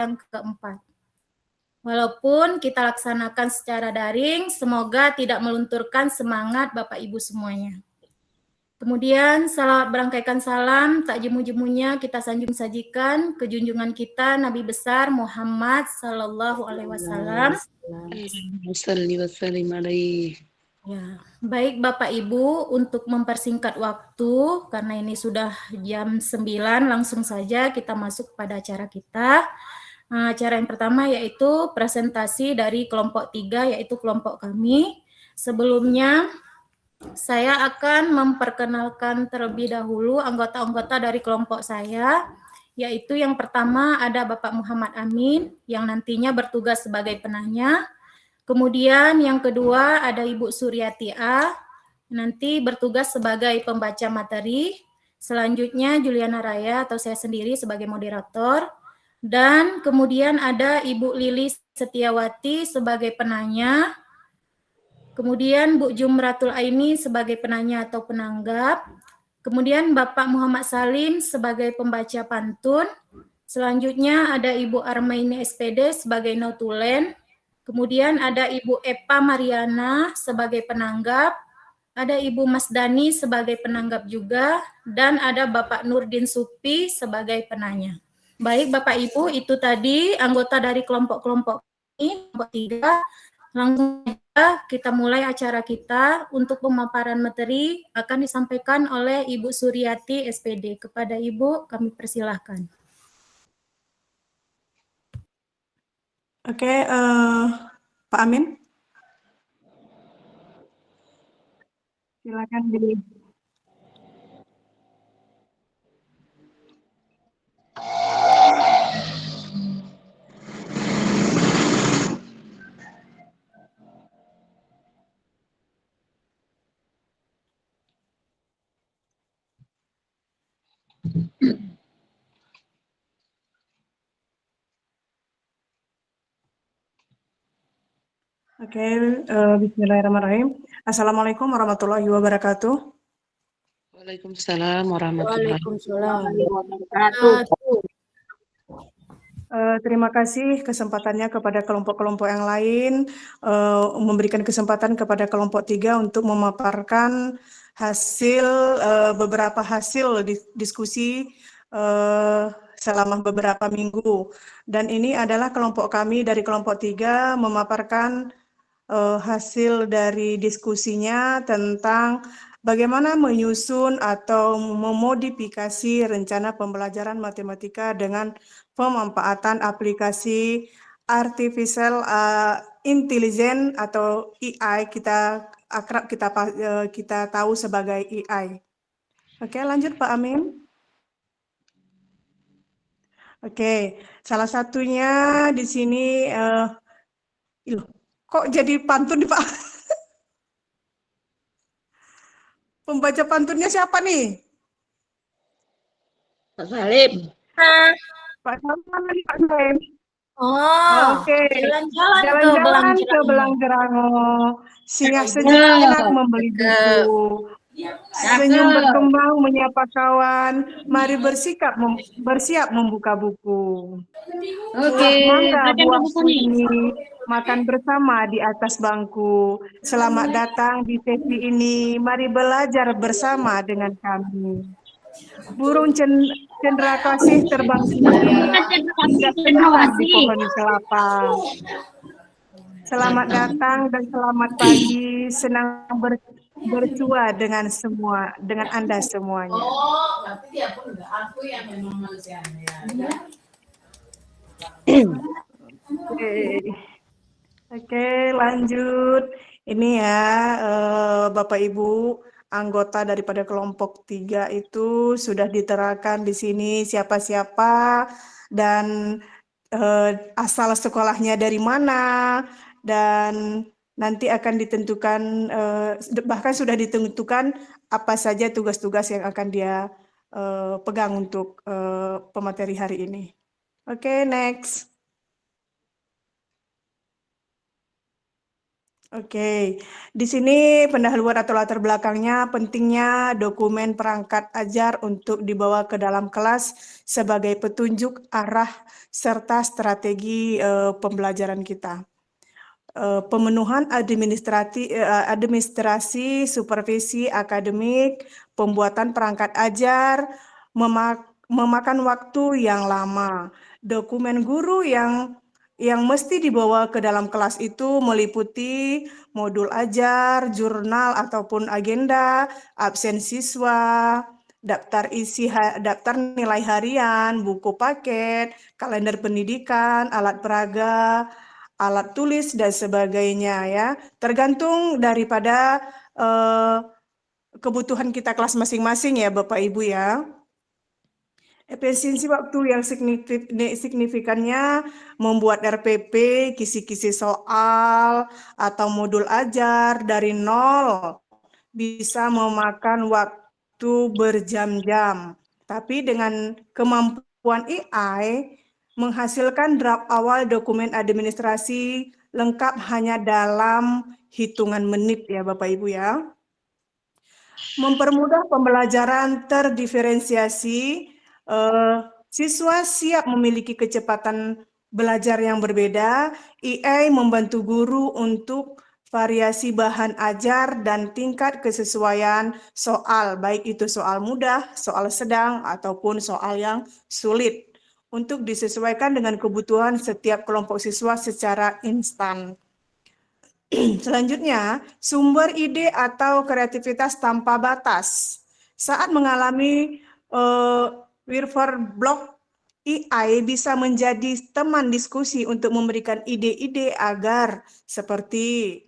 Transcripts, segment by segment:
yang keempat. Walaupun kita laksanakan secara daring, semoga tidak melunturkan semangat Bapak Ibu semuanya. Kemudian berangkaikan salam, tak jemu-jemunya kita sajikan ke junjungan kita Nabi besar Muhammad Sallallahu Alaihi Wasallam. Ya, baik Bapak Ibu, untuk mempersingkat waktu, karena ini sudah jam 9, langsung saja kita masuk pada acara kita. Acara yang pertama yaitu presentasi dari kelompok 3, yaitu kelompok kami. Sebelumnya, saya akan memperkenalkan terlebih dahulu anggota-anggota dari kelompok saya, yaitu yang pertama ada Bapak Muhammad Amin, yang nantinya bertugas sebagai penanya. Kemudian yang kedua ada Ibu Suryati A, nanti bertugas sebagai pembaca materi. Selanjutnya Juliana Raya atau saya sendiri sebagai moderator. Dan kemudian ada Ibu Lili Setiawati sebagai penanya. Kemudian Bu Jumratul Aini sebagai penanya atau penanggap. Kemudian Bapak Muhammad Salim sebagai pembaca pantun. Selanjutnya ada Ibu Armaini SPD sebagai notulen. Kemudian ada Ibu Epa Mariana sebagai penanggap, ada Ibu Mas Dani sebagai penanggap juga, dan ada Bapak Nurdin Supi sebagai penanya. Baik Bapak Ibu, itu tadi anggota dari kelompok-kelompok ini, kelompok 3. Langsung saja kita mulai acara kita. Untuk pemaparan materi akan disampaikan oleh Ibu Suryati SPD. Kepada Ibu kami persilahkan. Oke, Pak Amin, silakan di. Oke, bismillahirrahmanirrahim. Assalamualaikum warahmatullahi wabarakatuh. Waalaikumsalam warahmatullahi wabarakatuh. Terima kasih kesempatannya kepada kelompok-kelompok yang lain, memberikan kesempatan kepada kelompok 3 untuk memaparkan hasil beberapa hasil diskusi selama beberapa minggu. Dan ini adalah kelompok kami dari kelompok 3 memaparkan hasil dari diskusinya tentang bagaimana menyusun atau memodifikasi rencana pembelajaran matematika dengan pemanfaatan aplikasi artificial intelligence atau AI, kita akrab kita tahu sebagai AI. Oke, lanjut Pak Amin. Oke, salah satunya di sini kok jadi pantun nih Pak? Pembaca pantunnya siapa nih? Pak Salim. Pak Salim mana nih Pak Salim? Oh, oke. Jalan-jalan ke Belanggerango. Singgah sejenak enak membeli buku. Senyum berkembang menyapa kawan. Mari bersiap membuka buku. Oke, Mangga buahku ini makan bersama di atas bangku. Selamat datang di sesi ini. Mari belajar bersama dengan kami. Burung cendrakasih terbang tinggi, singgah sejenak di pohon kelapa. Selamat datang dan selamat pagi, senang bersua dengan Anda semuanya. Oh, berarti dia pun enggak aku yang memang manusianya. Oke, lanjut. Ini ya, Bapak Ibu, anggota daripada kelompok 3 itu sudah diterakan di sini siapa-siapa dan asal sekolahnya dari mana, dan nanti akan ditentukan, bahkan sudah ditentukan apa saja tugas-tugas yang akan dia pegang untuk pemateri hari ini. Oke, next. Oke, di sini pendahuluan atau latar belakangnya pentingnya dokumen perangkat ajar untuk dibawa ke dalam kelas sebagai petunjuk arah serta strategi pembelajaran kita. Pemenuhan administrasi, supervisi akademik, pembuatan perangkat ajar, memakan waktu yang lama. Dokumen guru yang mesti dibawa ke dalam kelas itu meliputi modul ajar, jurnal ataupun agenda, absen siswa, daftar nilai harian, buku paket, kalender pendidikan, alat peraga, alat tulis dan sebagainya ya. Tergantung daripada kebutuhan kita kelas masing-masing ya Bapak Ibu ya. Efisiensi waktu yang signifikannya membuat RPP, kisi-kisi soal, atau modul ajar dari nol bisa memakan waktu berjam-jam. Tapi dengan kemampuan AI, menghasilkan draft awal dokumen administrasi lengkap hanya dalam hitungan menit ya Bapak Ibu ya. Mempermudah pembelajaran terdiferensiasi, siswa siap memiliki kecepatan belajar yang berbeda. AI membantu guru untuk variasi bahan ajar dan tingkat kesesuaian soal, baik itu soal mudah, soal sedang, ataupun soal yang sulit, untuk disesuaikan dengan kebutuhan setiap kelompok siswa secara instan. Selanjutnya, sumber ide atau kreativitas tanpa batas. Saat mengalami Block, AI bisa menjadi teman diskusi untuk memberikan ide-ide agar seperti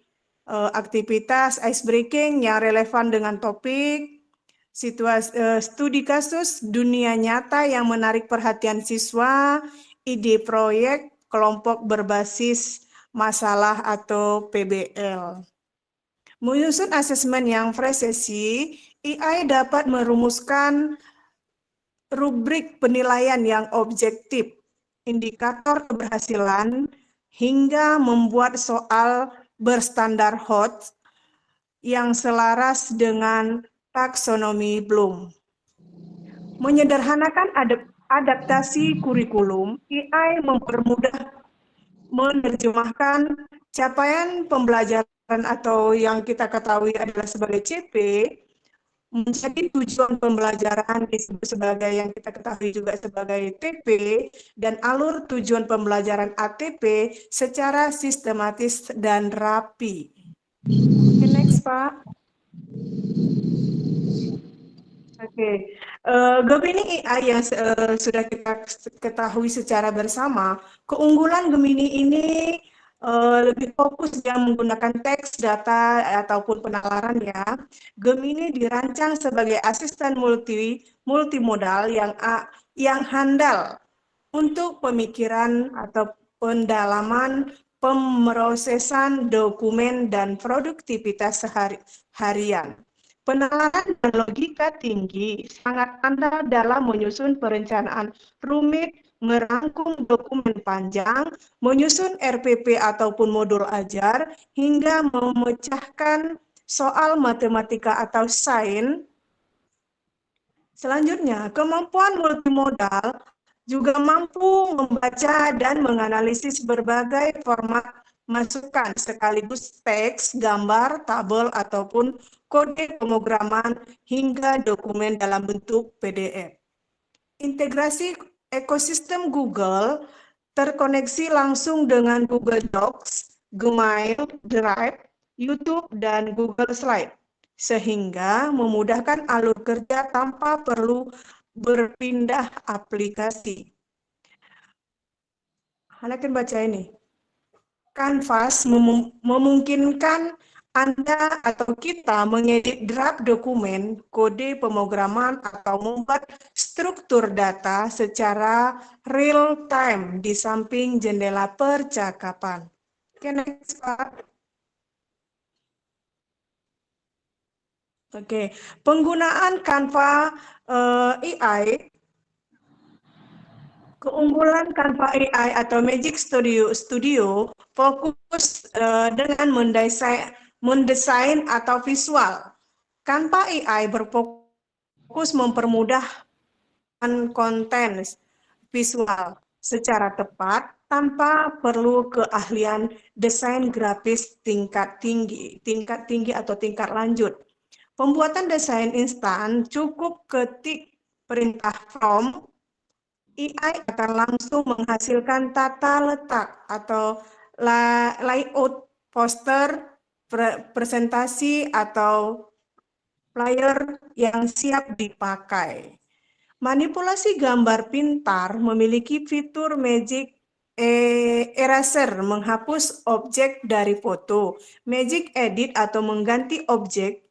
aktivitas ice breaking yang relevan dengan topik, studi kasus dunia nyata yang menarik perhatian siswa, ide proyek kelompok berbasis masalah atau PBL. Menyusun asesmen yang presisi, AI dapat merumuskan rubrik penilaian yang objektif, indikator keberhasilan, hingga membuat soal berstandar HOT yang selaras dengan taksonomi Bloom. Menyederhanakan adaptasi kurikulum, AI mempermudah menerjemahkan capaian pembelajaran atau yang kita ketahui adalah sebagai CP menjadi tujuan pembelajaran disebut sebagai yang kita ketahui juga sebagai TP dan alur tujuan pembelajaran ATP secara sistematis dan rapi. Oke, next Pak. Oke, Gemini AI yang sudah kita ketahui secara bersama, keunggulan Gemini ini lebih fokus yang menggunakan teks, data, ataupun penalaran ya. Gemini dirancang sebagai asisten multimodal yang handal untuk pemikiran atau pendalaman pemrosesan dokumen dan produktivitas harian. Penalaran dan logika tinggi sangat andal dalam menyusun perencanaan rumit, merangkum dokumen panjang, menyusun RPP ataupun modul ajar, hingga memecahkan soal matematika atau sains. Selanjutnya, kemampuan multimodal juga mampu membaca dan menganalisis berbagai format masukan sekaligus teks, gambar, tabel, ataupun kode pemrograman hingga dokumen dalam bentuk PDF. Integrasi ekosistem Google terkoneksi langsung dengan Google Docs, Gmail, Drive, YouTube, dan Google Slide, sehingga memudahkan alur kerja tanpa perlu berpindah aplikasi. Hanakin baca ini. Canvas memungkinkan Anda atau kita mengedit draft dokumen, kode pemrograman, atau membuat struktur data secara real time di samping jendela percakapan. Oke, next, Pak. Oke, penggunaan Canva AI Keunggulan Canva AI atau Magic Studio fokus dengan mendesain atau visual. Canva AI berfokus mempermudah konten visual secara tepat tanpa perlu keahlian desain grafis tingkat tinggi atau tingkat lanjut. Pembuatan desain instan cukup ketik perintah prompt, AI akan langsung menghasilkan tata letak atau layout poster, presentasi atau flyer yang siap dipakai. Manipulasi gambar pintar memiliki fitur Magic Eraser menghapus objek dari foto, Magic Edit atau mengganti objek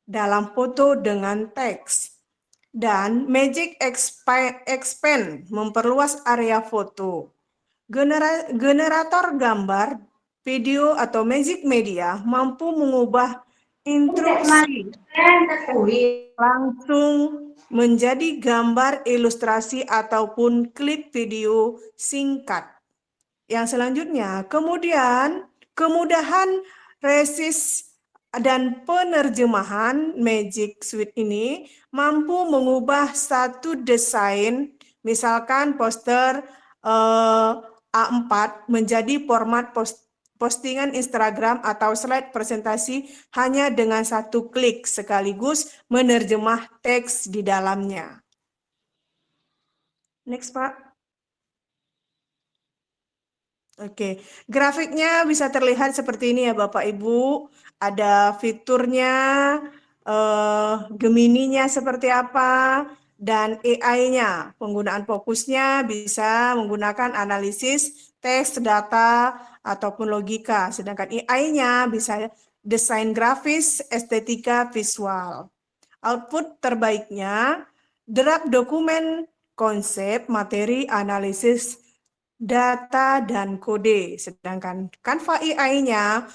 dalam foto dengan teks, dan Magic Expand memperluas area foto. Generator gambar, video, atau Magic Media mampu mengubah instruksi langsung menjadi gambar, ilustrasi, ataupun klip video singkat. Yang selanjutnya, kemudahan resis dan penerjemahan Magic Suite ini mampu mengubah satu desain, misalkan poster A4 menjadi format postingan Instagram atau slide presentasi hanya dengan satu klik sekaligus menerjemah teks di dalamnya. Next, Pak. Oke, grafiknya bisa terlihat seperti ini ya Bapak Ibu. Ada fiturnya, Gemini-nya seperti apa, dan AI-nya. Penggunaan fokusnya bisa menggunakan analisis teks, data, ataupun logika. Sedangkan AI-nya bisa desain grafis, estetika, visual. Output terbaiknya, draft dokumen, konsep, materi, analisis, data, dan kode. Sedangkan Canva AI-nya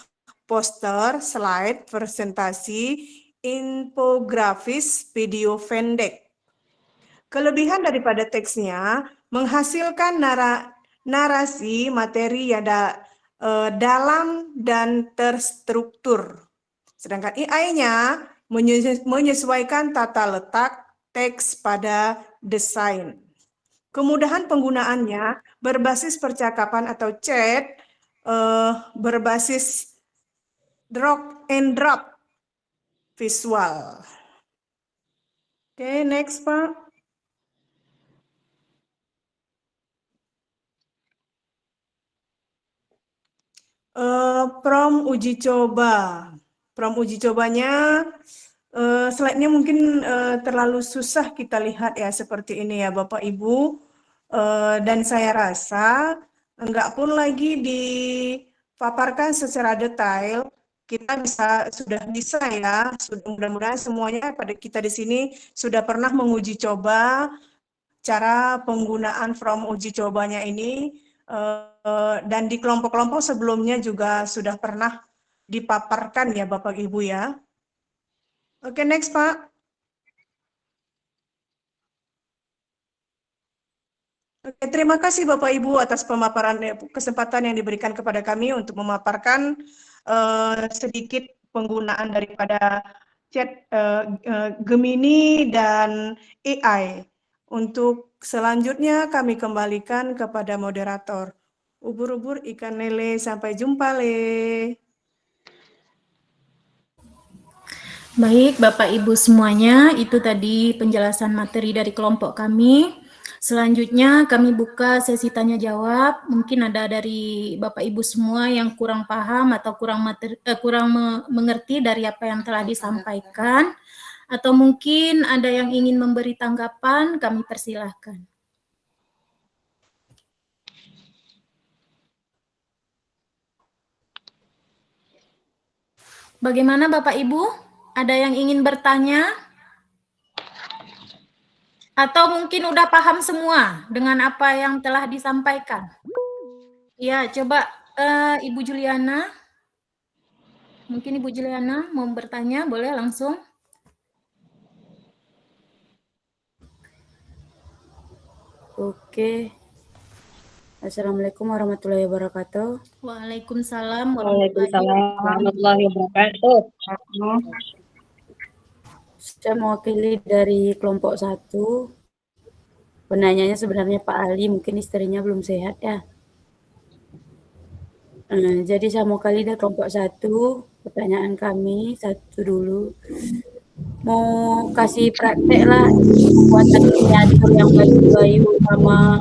poster, slide, presentasi, infografis, video pendek. Kelebihan daripada teksnya menghasilkan narasi materi yang dalam dan terstruktur. Sedangkan AI-nya menyesuaikan tata letak teks pada desain. Kemudahan penggunaannya berbasis percakapan atau chat, berbasis drag and drop visual. Oke, next Pak. Prom uji coba. Prom uji cobanya, slide-nya mungkin terlalu susah kita lihat ya seperti ini ya Bapak Ibu. Dan saya rasa enggak pun lagi dipaparkan secara detail, kita sudah bisa ya, mudah-mudahan semuanya pada kita di sini sudah pernah menguji coba cara penggunaan from uji cobanya ini, dan di kelompok-kelompok sebelumnya juga sudah pernah dipaparkan ya Bapak Ibu ya. Oke, next Pak. Oke, terima kasih Bapak Ibu atas pemaparan kesempatan yang diberikan kepada kami untuk memaparkan sedikit penggunaan daripada chat Gemini dan AI. Untuk selanjutnya kami kembalikan kepada moderator. Ubur-ubur ikan lele, sampai jumpa Le. Baik, Bapak Ibu semuanya, itu tadi penjelasan materi dari kelompok kami. Selanjutnya kami buka sesi tanya jawab. Mungkin ada dari Bapak Ibu semua yang kurang paham atau kurang mengerti dari apa yang telah disampaikan, atau mungkin ada yang ingin memberi tanggapan, kami persilahkan. Bagaimana Bapak Ibu? Ada yang ingin bertanya? Atau mungkin udah paham semua dengan apa yang telah disampaikan? Ya, coba Ibu Juliana. Mungkin Ibu Juliana mau bertanya, boleh langsung. Oke. Assalamualaikum warahmatullahi wabarakatuh. Waalaikumsalam Waalaikumsalam warahmatullahi warahmatullahi wabarakatuh. Saya mewakili dari kelompok 1. Penanyanya sebenarnya Pak Ali, mungkin istrinya belum sehat ya. Jadi saya mewakili dari kelompok 1. Pertanyaan kami satu dulu. Mau kasih praktek lah pembuatan miniatur yang baju gayu sama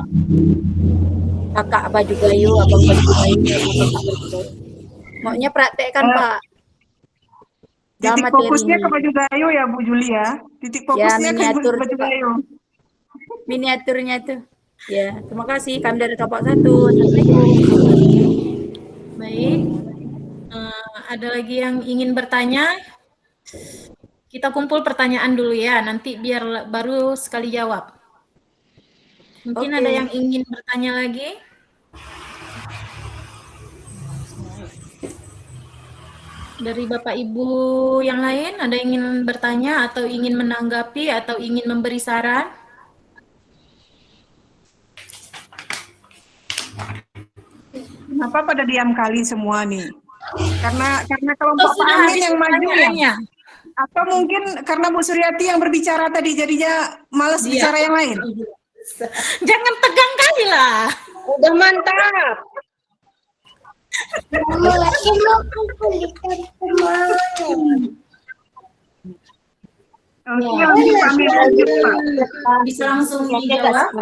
kakak baju gayu, abang baju gayu sama kakak baju gayu. Maunya praktek kan Pak? Titik fokusnya ke baju gayu ya Bu Julia. Titik fokusnya ke miniatur baju Pak. gayu. Miniaturnya tuh. Ya, terima kasih. Kami dari kelompok 1. Assalamualaikum. Baik. Ada lagi yang ingin bertanya? Kita kumpul pertanyaan dulu ya, nanti biar baru sekali jawab. Mungkin Oke. ada yang ingin bertanya lagi? Dari Bapak Ibu yang lain, ada yang ingin bertanya atau ingin menanggapi atau ingin memberi saran? Kenapa pada diam kali semua nih? Karena kelompok Pak sudah Amin habis yang maju ya? pertanyaannya. Atau mungkin karena Bu Suryati yang berbicara tadi jadinya malas bicara yang lain? Jangan tegang kali lah. Udah mantap. Oke, nanti Pak Amin lanjut Pak. Bisa langsung dijawab.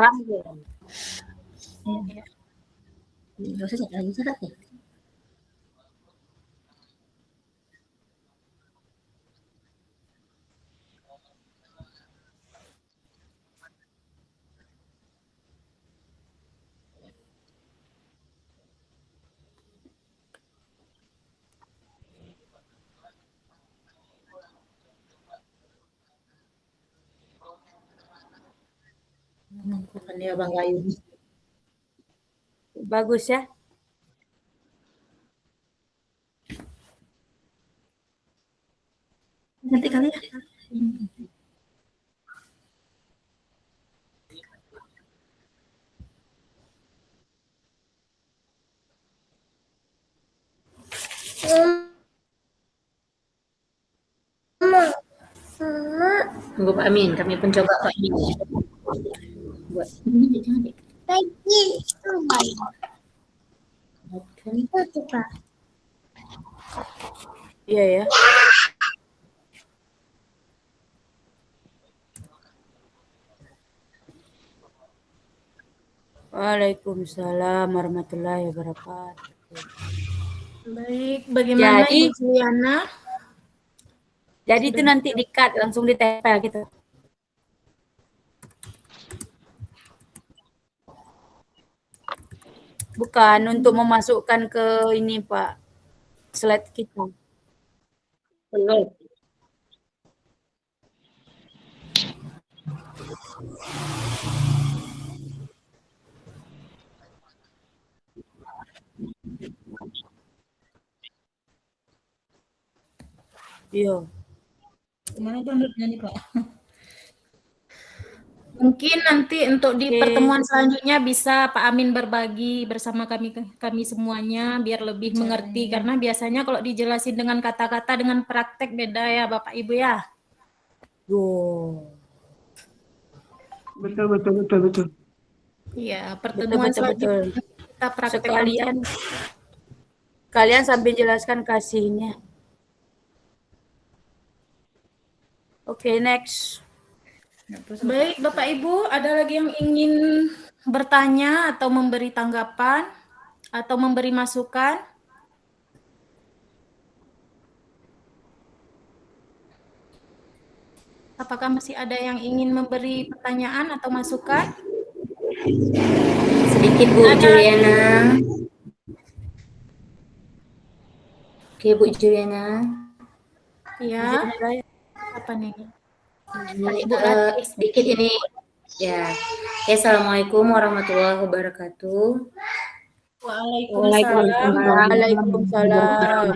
Bukan dia Bang Gayu. Bagus ya. Nanti kali ya. Tunggu Pak Amin, kami pencoba Pak Amin. Buat ini jangan deh. Iya ya. Waalaikumsalam warahmatullahi wabarakatuh. Baik, bagaimana Jadi- Ibu Juliana? Jadi itu nanti di-cut langsung ditempel gitu. Bukan untuk memasukkan ke ini Pak, slide kita. Belum. Iya. Kemana downloadnya nih Pak? Mungkin nanti untuk di Oke. pertemuan selanjutnya bisa Pak Amin berbagi bersama kami semuanya biar lebih mengerti karena biasanya kalau dijelasin dengan kata-kata dengan praktek beda ya Bapak Ibu ya. Betul. Iya, pertemuan selanjutnya kita praktekkan. Kalian sambil jelaskan kasihnya. Oke, next. Baik, Bapak Ibu, ada lagi yang ingin bertanya atau memberi tanggapan atau memberi masukan? Apakah masih ada yang ingin memberi pertanyaan atau masukan? Sedikit Bu Juliana. Oke Bu Juliana. Ya. Apa nih? Sedikit ini ya. Assalamualaikum warahmatullahi wabarakatuh. Waalaikumsalam.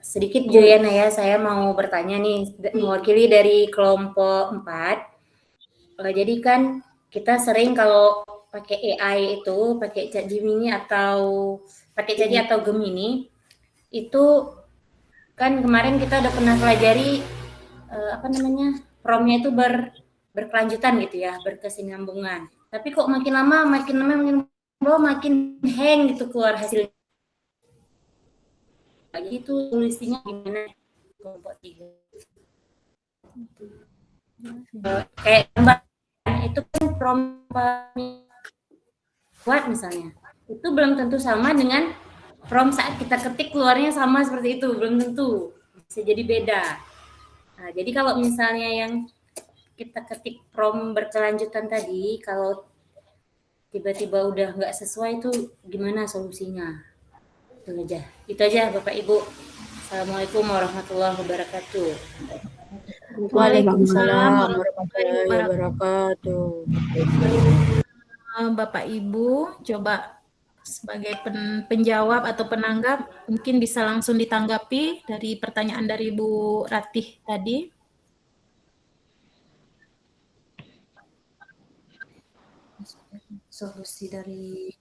Sedikit Joyana ya, saya mau bertanya nih, mewakili dari kelompok 4. Jadi kan kita sering kalau pakai AI itu, pakai ChatGPT atau pakai ChatGPT atau Gemini, itu kan kemarin kita udah pernah pelajari prompt-nya itu berkelanjutan gitu ya, berkesinambungan. Tapi kok makin lama makin hang gitu keluar hasilnya. Jadi itu tulisnya gimana kelompok 3? Kayak gambar itu kan prompt buat misalnya, itu belum tentu sama dengan prompt saat kita ketik keluarnya sama seperti itu, belum tentu, bisa jadi beda. Nah, jadi kalau misalnya yang kita ketik prompt berkelanjutan tadi, kalau tiba-tiba udah nggak sesuai itu gimana solusinya? Itu aja Bapak Ibu. Assalamualaikum warahmatullahi wabarakatuh. Waalaikumsalam warahmatullahi wabarakatuh. Bapak Ibu, coba sebagai penjawab atau penanggap mungkin bisa langsung ditanggapi dari pertanyaan dari Bu Ratih tadi. Solusi dari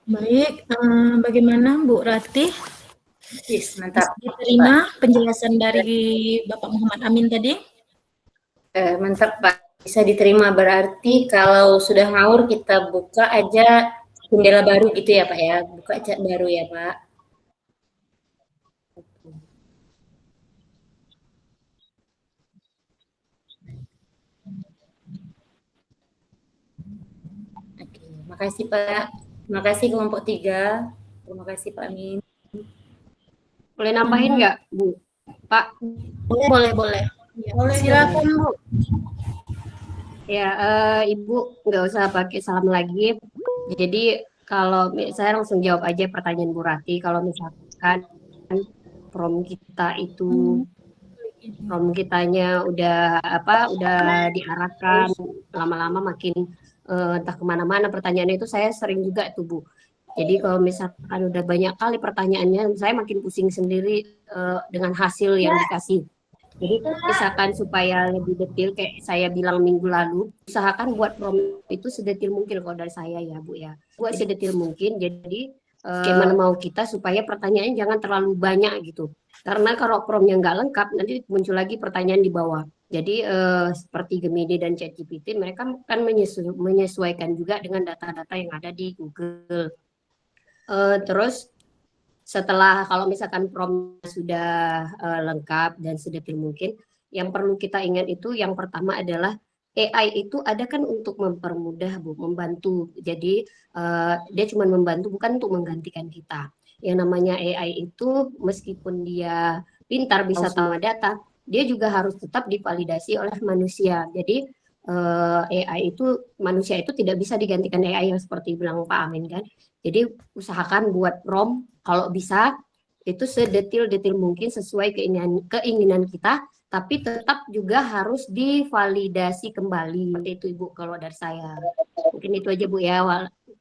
Baik, bagaimana Bu Ratih? Yes, mantap. Diterima penjelasan dari Bapak Muhammad Amin tadi? Mantap Pak, bisa diterima. Berarti kalau sudah ngawur kita buka aja jendela baru gitu ya Pak ya, buka chat baru ya Pak. Oke, makasih Pak. Terima kasih kelompok 3. Terima kasih Pak Amin. Boleh nambahin nggak, Bu? Pak? Boleh. Silakan Bu. Ya, Ibu nggak usah pakai salam lagi. Jadi kalau saya langsung jawab aja pertanyaan Bu Rati. Kalau misalkan prompt kitanya udah diarahkan lama-lama makin entah kemana-mana pertanyaannya itu, saya sering juga tuh Bu. Jadi kalau misalkan udah banyak kali pertanyaannya, saya makin pusing sendiri dengan hasil yang dikasih. Jadi misalkan supaya lebih detail kayak saya bilang minggu lalu, usahakan buat prompt itu sedetil mungkin kalau dari saya ya Bu ya. Buat sedetil mungkin, jadi gimana mau kita supaya pertanyaannya jangan terlalu banyak gitu. Karena kalau promnya nggak lengkap, nanti muncul lagi pertanyaan di bawah. Jadi seperti Gemini dan ChatGPT, mereka kan menyesuaikan juga dengan data-data yang ada di Google. Terus setelah kalau misalkan prompt sudah lengkap dan sedetil mungkin, yang perlu kita ingat itu yang pertama adalah AI itu ada kan untuk mempermudah, Bu, membantu. Jadi dia cuma membantu, bukan untuk menggantikan kita. Yang namanya AI itu meskipun dia pintar bisa tahu data, dia juga harus tetap divalidasi oleh manusia. Jadi AI itu manusia itu tidak bisa digantikan AI yang seperti bilang Pak Amin kan. Jadi usahakan buat prompt kalau bisa itu sedetil-detil mungkin sesuai keinginan kita, tapi tetap juga harus divalidasi kembali. Seperti itu Ibu kalau dari saya. Mungkin itu aja Bu ya.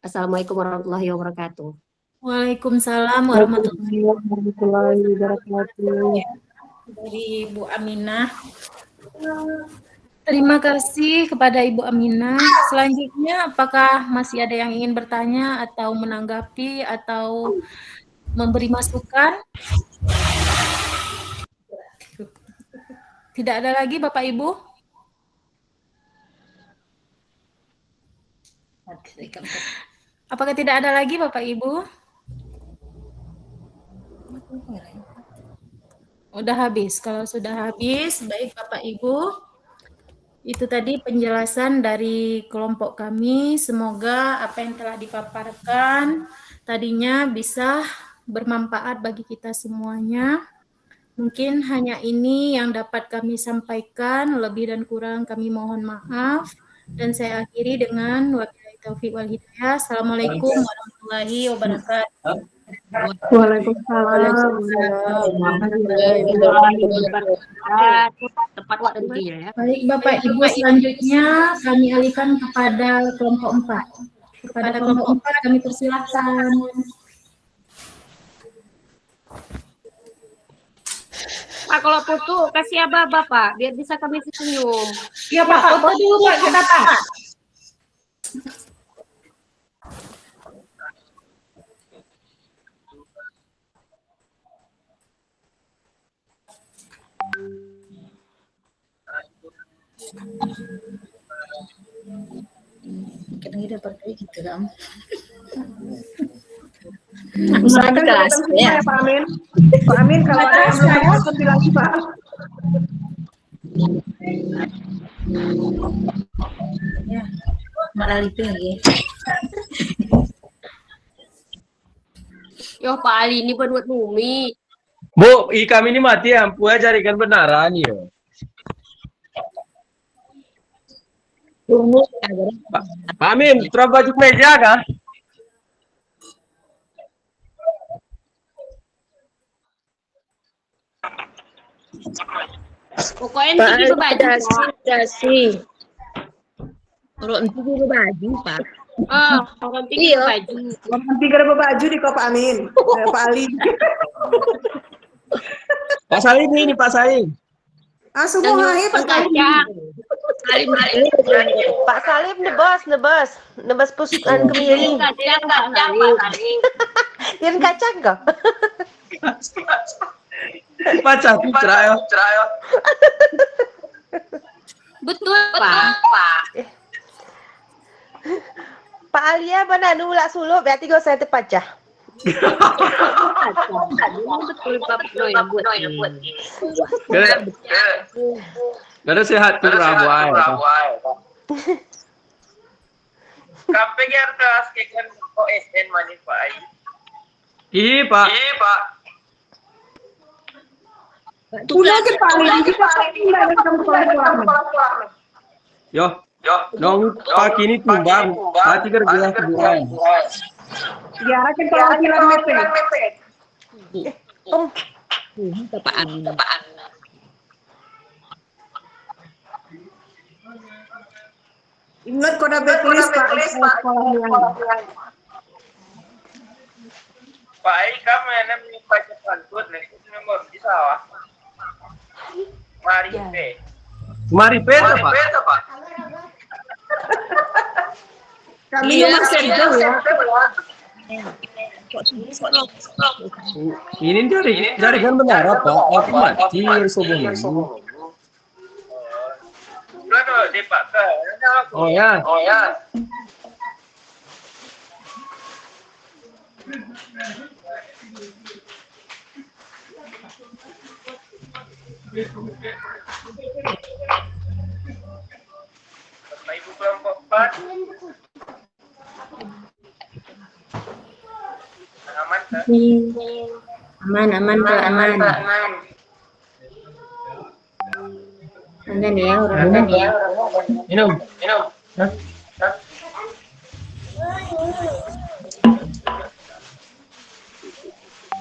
Assalamualaikum warahmatullahi wabarakatuh. Waalaikumsalam warahmatullahi wabarakatuh. Dari Ibu Aminah. Terima kasih kepada Ibu Aminah. Selanjutnya, apakah masih ada yang ingin bertanya atau menanggapi atau memberi masukan? Tidak ada lagi, Bapak Ibu? Apakah tidak ada lagi, Bapak Ibu? Udah habis. Kalau sudah habis, baik Bapak Ibu. Itu tadi penjelasan dari kelompok kami. Semoga apa yang telah dipaparkan tadinya bisa bermanfaat bagi kita semuanya. Mungkin hanya ini yang dapat kami sampaikan, lebih dan kurang kami mohon maaf. Dan saya akhiri dengan wabillahi taufiq wal hidayah. Assalamualaikum warahmatullahi wabarakatuh. Waalaikumsalam. Tepat waktunya ya. Baik Bapak Ibu, selanjutnya kami alihkan kepada kelompok 4. Kepada kelompok 4 kami persilahkan. Pak, kalau foto kasih Bapak, Pak, biar bisa kami senyum. Ya Pak, foto dulu Pak, kita Pak. Kita dapat kayak gitu kan. Usahakan kelas ya Pak Amin. Pak Amin kalau ada yang belum masuk lagi Pak. Ya, malah itu lagi. Yo Pak Ali ini buat Bumi. Bu, kami ini mati ya, ampu ya carikan benaran ya. Pak Amin, terus baju meja kah? Pokoknya nanti baju. Dasi. Kalau nanti juga baju, Pak. Orang tinggi baju. Nanti gara baju di Pak Amin. Pak Ali. Pak Salim ini Pak Salim. Semua Pak Salim. Pak Salim nebas pusukan kemiring. Yang kacang kok. Pacar putra ya. Betul Pak. Pak Alia mana nulak suluh berarti gak saya terpacah. Betul Pak yang buat. Gak ada sehat tuh Rabuai. Kampung yang kelas kekan OSN mana Pak Ai? Iya Pak. Pulang ke Pak Ali juga Yo, dong pagi ini tumbang, mati kerja keburan. diarahkan perwakilan mepet. Tepaan. Ingat kode backlist Pak. Pak Ai kamu yang baca pantun nih, nomor di sawah. Mari pe. Mari peta Pak. Kami nomor sejauh ya. Ini jaringan benar apa? Aku mati subuh minggu. Di Pak. Oh ya. Bapak Ibu kelompok 4. Aman, Kak? Aman, Pak, aman. Aman ya, orang ya. Minum. Hah?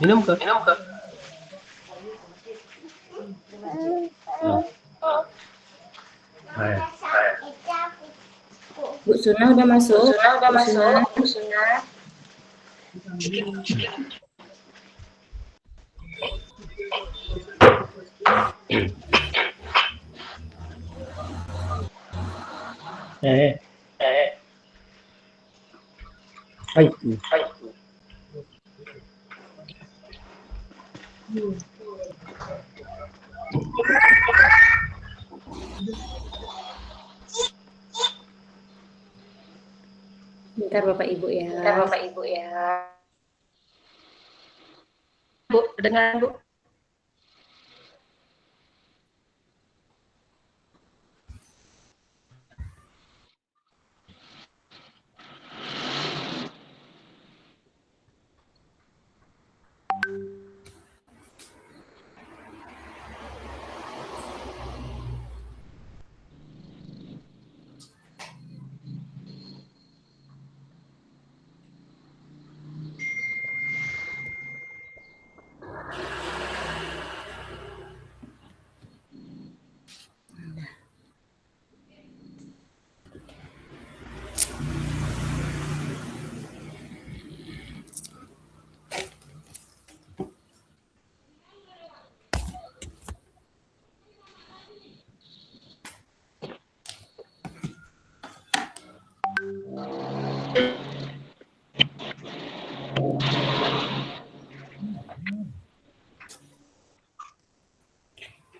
Minum ke? Ayo. Bu Suna udah masuk. Bu Suna. Hai. Bentar Bapak Ibu ya. Bu, dengan Bu.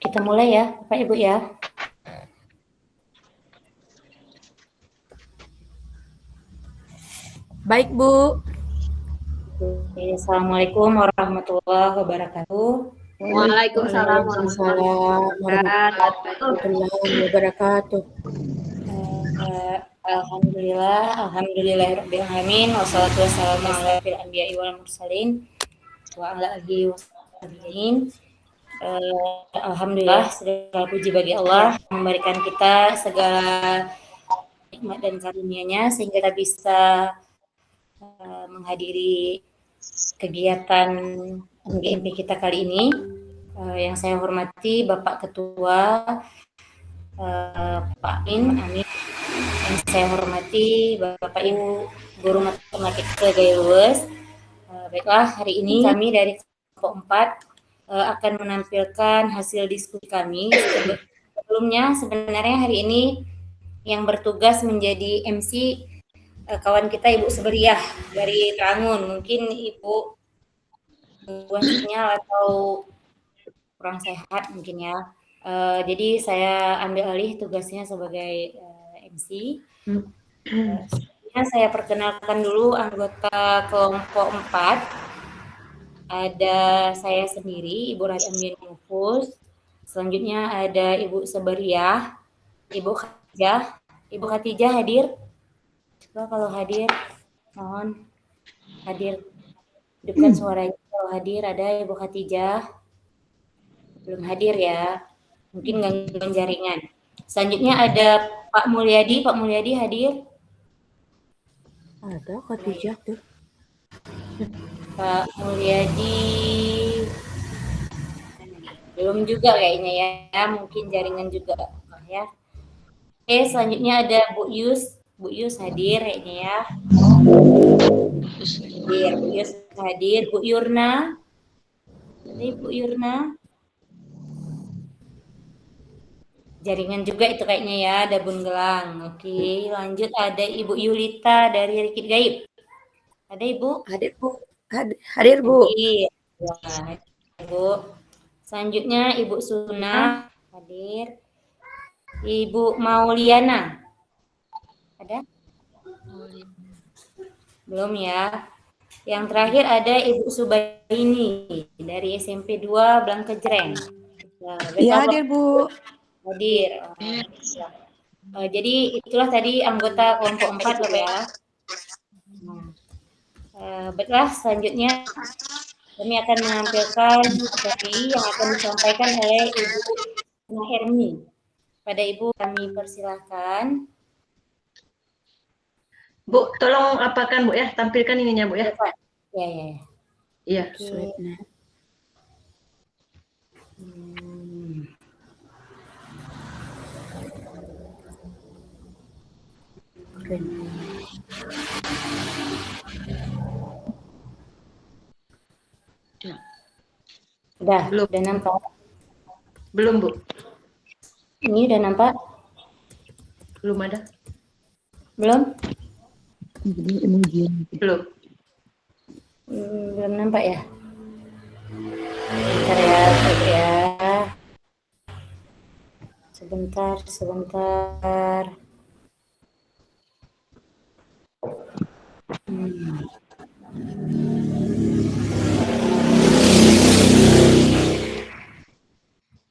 Kita mulai ya, Bapak Ibu ya. Baik, Bu. Assalamualaikum warahmatullahi wabarakatuh. Waalaikumsalam Warahmatullahi wabarakatuh. Alhamdulillahirabbil alamin wassalatu wassalamu ala fil anbiya'i wal mursalin wa ala alihi washabihin. Alhamdulillah, segala puji bagi Allah memberikan kita segala nikmat dan karunia-Nya sehingga kita bisa menghadiri kegiatan MGMP kita kali ini. Yang saya hormati Bapak Ketua Pak Amin. Yang saya hormati Bapak Ibu Guru Matematika Gayuwes. Baiklah, hari ini kami dari kelompok 4 akan menampilkan hasil diskusi kami. Sebelumnya sebenarnya hari ini yang bertugas menjadi MC kawan kita Ibu Seberiah dari Rangun. Mungkin Ibu sinyal atau kurang sehat mungkin ya. Jadi saya ambil alih tugasnya sebagai MC. Saya perkenalkan dulu anggota kelompok 4. Ada saya sendiri, Ibu Radha Amin Mufus. Selanjutnya ada Ibu Seberiah, Ibu Khatijah. Ibu Khatijah hadir? Coba kalau hadir, mohon hadir. Hidupkan suaranya kalau hadir. Ada Ibu Khatijah? Belum hadir ya, mungkin gangguan jaringan. Selanjutnya ada Pak Mulyadi. Pak Mulyadi hadir? Ada Khatijah tuh. Pak Mulyadi belum juga kayaknya ya, mungkin jaringan juga ya. Oke, selanjutnya ada Bu Yus. Bu Yus hadir kayaknya ya. Hadir, Bu Yus hadir. Bu Yurna. Ini Bu Yurna. Jaringan juga itu kayaknya ya, ada Bun Gelang. Oke, lanjut ada Ibu Yulita dari Rikit Gaib. Ada Ibu? Hadir, Bu. Hadir, Bu. Hadir. Ya, Bu. Selanjutnya Ibu Suna hadir. Ibu Mauliana. Ada? Belum ya. Yang terakhir ada Ibu Subaini dari SMP 2 Blangkejreng. Iya, hadir, Bu. Hadir. Jadi itulah tadi anggota kelompok 4 Bapak ya. Baiklah, selanjutnya kami akan menampilkan materi yang akan disampaikan oleh Ibu Suna Hermi. Pada Ibu kami persilahkan. Bu, tolong apakan Bu ya, tampilkan ininya Bu ya. Ya. Iya. Udah nampak? Belum Bu. Ini udah nampak? Belum ada. Belum? Belum. Belum nampak ya? Bentar ya. Sebentar.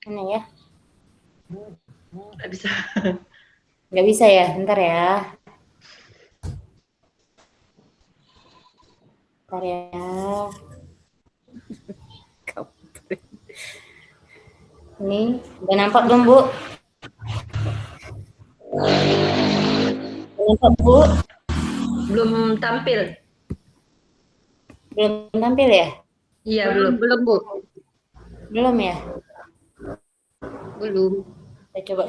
Mana ya? Nggak bisa. Nggak bisa ya? Bentar ya. Ini udah nampak belum Bu? Nampak Bu? Belum tampil. Belum tampil ya? Iya, belum Bu. Belum ya? Belum. Kita coba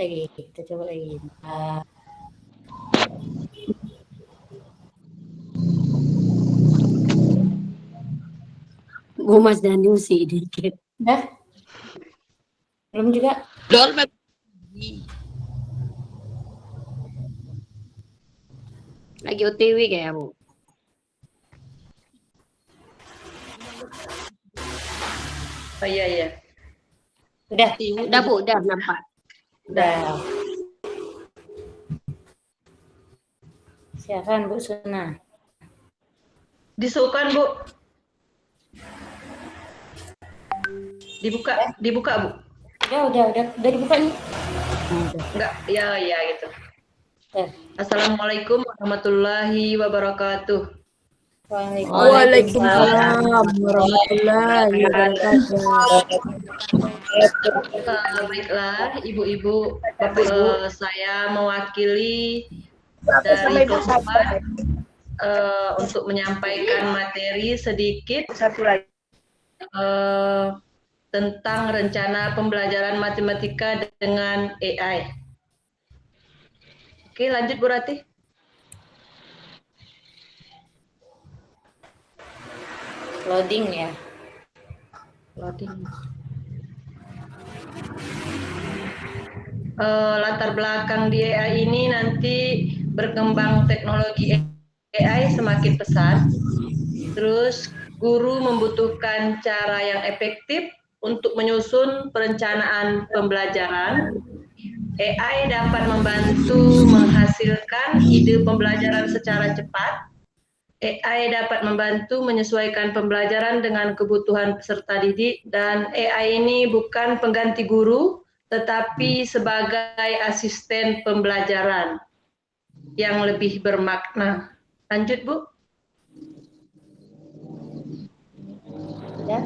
lagi. Bu Mas Dani sih dikit. Udah? Belum juga? Lagi OTW kayak Bu. Oh iya. Udah Bu, udah nampak. Udah. Silakan Bu Suna. Disukan Bu. Dibuka Bu. Udah dibuka nih. Enggak, ya gitu. Assalamualaikum warahmatullahi wabarakatuh. Waalaikumsalam warahmatullahi wabarakatuh. Baiklah, Ibu-ibu, saya mewakili dari kelompok untuk menyampaikan materi sedikit tentang rencana pembelajaran matematika dengan AI. Oke, lanjut Bu Ratih. Loading ya. Latar belakang di AI ini nanti berkembang teknologi AI semakin pesat. Terus guru membutuhkan cara yang efektif untuk menyusun perencanaan pembelajaran. AI dapat membantu menghasilkan ide pembelajaran secara cepat. AI dapat membantu menyesuaikan pembelajaran dengan kebutuhan peserta didik, dan AI ini bukan pengganti guru, tetapi sebagai asisten pembelajaran yang lebih bermakna. Lanjut, Bu. Ya.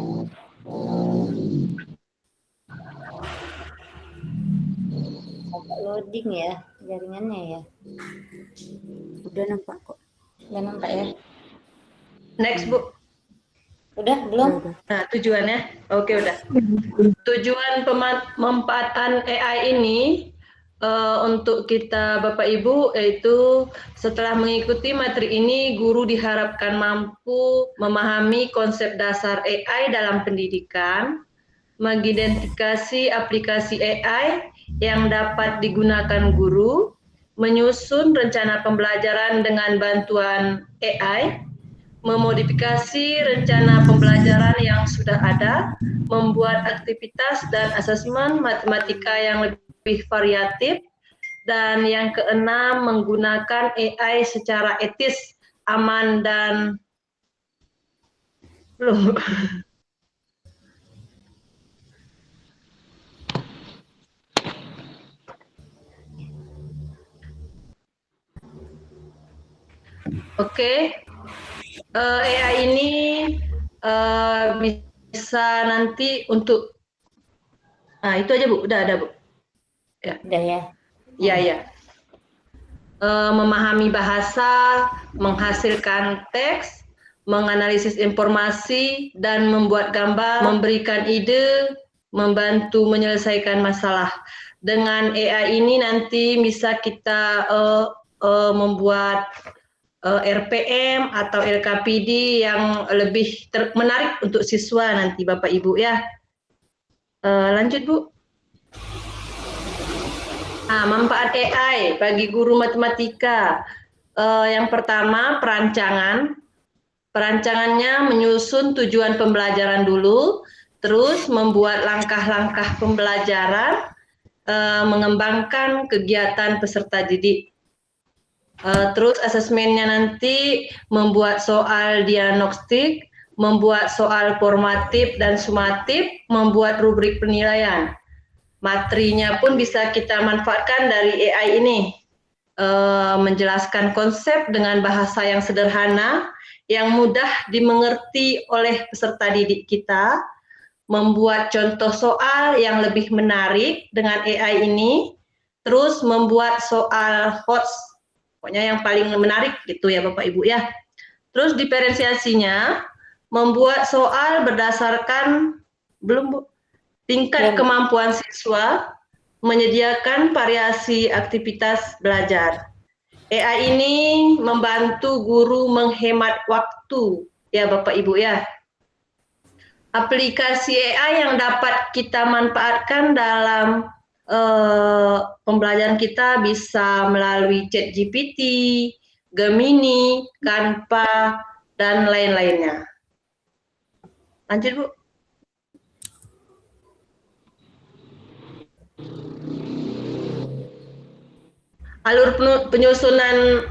Loading ya jaringannya ya. Udah nampak kok. Udah nampak ya. Next, Bu. Udah belum? Nah, tujuannya, oke udah. Tujuan pemanfaatan AI ini untuk kita Bapak Ibu, yaitu setelah mengikuti materi ini, guru diharapkan mampu memahami konsep dasar AI dalam pendidikan, mengidentifikasi aplikasi AI yang dapat digunakan guru, menyusun rencana pembelajaran dengan bantuan AI, memodifikasi rencana pembelajaran yang sudah ada, membuat aktivitas dan asesmen matematika yang lebih variatif, dan yang keenam, menggunakan AI secara etis, aman, dan belum. Oke, AI ini bisa nanti untuk, nah itu aja Bu, udah ada Bu. Ya. Udah ya. Ya. Memahami bahasa, menghasilkan teks, menganalisis informasi, dan membuat gambar, memberikan ide, membantu menyelesaikan masalah. Dengan AI ini nanti bisa kita membuat RPM atau LKPD yang lebih menarik untuk siswa nanti Bapak Ibu ya. Lanjut Bu. Manfaat AI bagi guru matematika. Yang pertama, perancangan. Perancangannya menyusun tujuan pembelajaran dulu, terus membuat langkah-langkah pembelajaran, mengembangkan kegiatan peserta didik. Terus asesmennya nanti membuat soal diagnostik, membuat soal formatif dan sumatif, membuat rubrik penilaian. Materinya pun bisa kita manfaatkan dari AI ini, menjelaskan konsep dengan bahasa yang sederhana, yang mudah dimengerti oleh peserta didik kita, membuat contoh soal yang lebih menarik dengan AI ini, terus membuat soal HOTS, pokoknya yang paling menarik gitu ya Bapak Ibu ya. Terus diferensiasinya, membuat soal berdasarkan tingkat kemampuan siswa, menyediakan variasi aktivitas belajar. AI ini membantu guru menghemat waktu, ya Bapak Ibu ya. Aplikasi AI yang dapat kita manfaatkan dalam pembelajaran kita bisa melalui ChatGPT, Gemini, Canva, dan lain-lainnya. Lanjut Bu. Alur penyusunan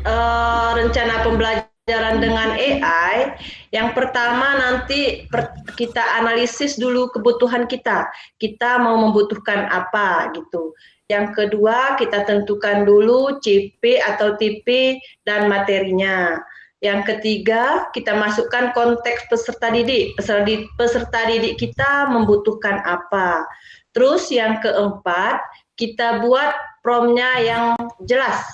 rencana pembelajaran dengan AI, yang pertama nanti kita analisis dulu kebutuhan kita mau membutuhkan apa gitu. Yang kedua kita tentukan dulu CP atau TP dan materinya. Yang ketiga kita masukkan konteks peserta didik, peserta didik kita membutuhkan apa. Terus yang keempat kita buat prompt-nya yang jelas.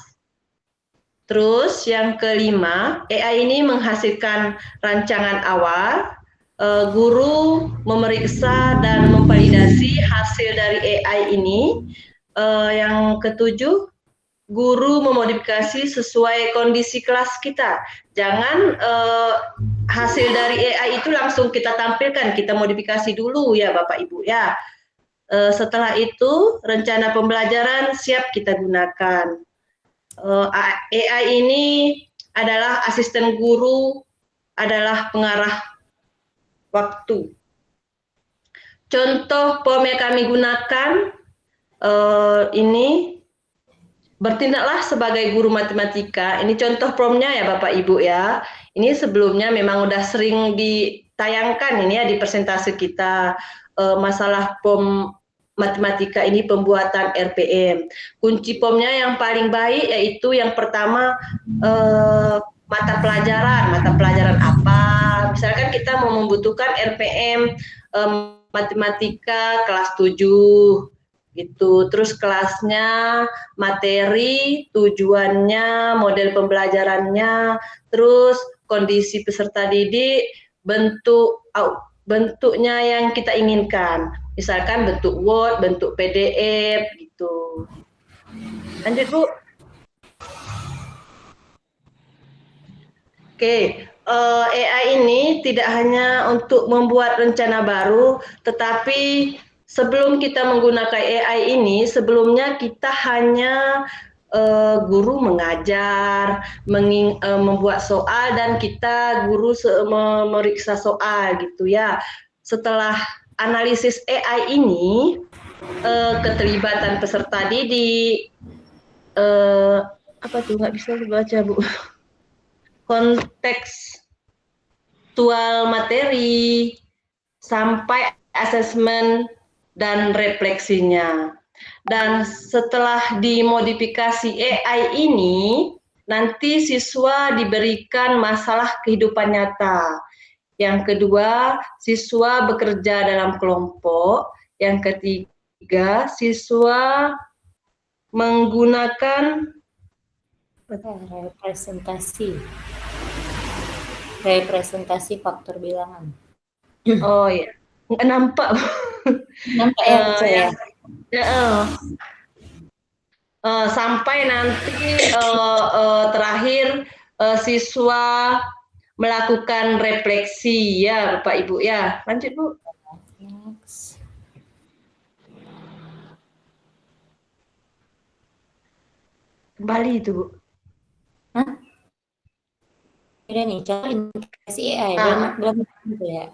Terus yang kelima, AI ini menghasilkan rancangan awal, guru memeriksa dan memvalidasi hasil dari AI ini. Yang ketujuh, guru memodifikasi sesuai kondisi kelas kita. Jangan hasil dari AI itu langsung kita tampilkan, kita modifikasi dulu ya Bapak Ibu ya. Setelah itu rencana pembelajaran siap kita gunakan. AI ini adalah asisten guru, adalah pengarah waktu. Contoh POM yang kami gunakan ini, bertindaklah sebagai guru matematika. Ini contoh prompt-nya ya Bapak Ibu ya. Ini sebelumnya memang udah sering ditayangkan ini ya di presentasi kita, masalah POM matematika ini pembuatan RPM. Kunci POM-nya yang paling baik yaitu yang pertama mata pelajaran apa. Misalkan kita mau membutuhkan RPM matematika kelas 7 gitu. Terus kelasnya, materi, tujuannya, model pembelajarannya, terus kondisi peserta didik, bentuknya yang kita inginkan. Misalkan bentuk Word, bentuk PDF gitu. Lanjut Bu. Oke, AI ini tidak hanya untuk membuat rencana baru, tetapi sebelum kita menggunakan AI ini, sebelumnya kita hanya guru mengajar, membuat soal dan kita guru memeriksa soal gitu ya. Setelah analisis AI ini, keterlibatan peserta didik, apa tuh nggak bisa dibaca Bu? Kontekstual materi sampai asesmen dan refleksinya. Dan setelah dimodifikasi AI ini, nanti siswa diberikan masalah kehidupan nyata. Yang kedua, siswa bekerja dalam kelompok. Yang ketiga, siswa menggunakan representasi faktor bilangan. Oh ya, nggak nampak. Nampak ya, sampai nanti terakhir siswa melakukan refleksi ya Bapak Ibu ya. Lanjut Bu. Next. Kembali itu Bu. Hah? Udah nih, contoh integrasi AI. Belum gitu ya.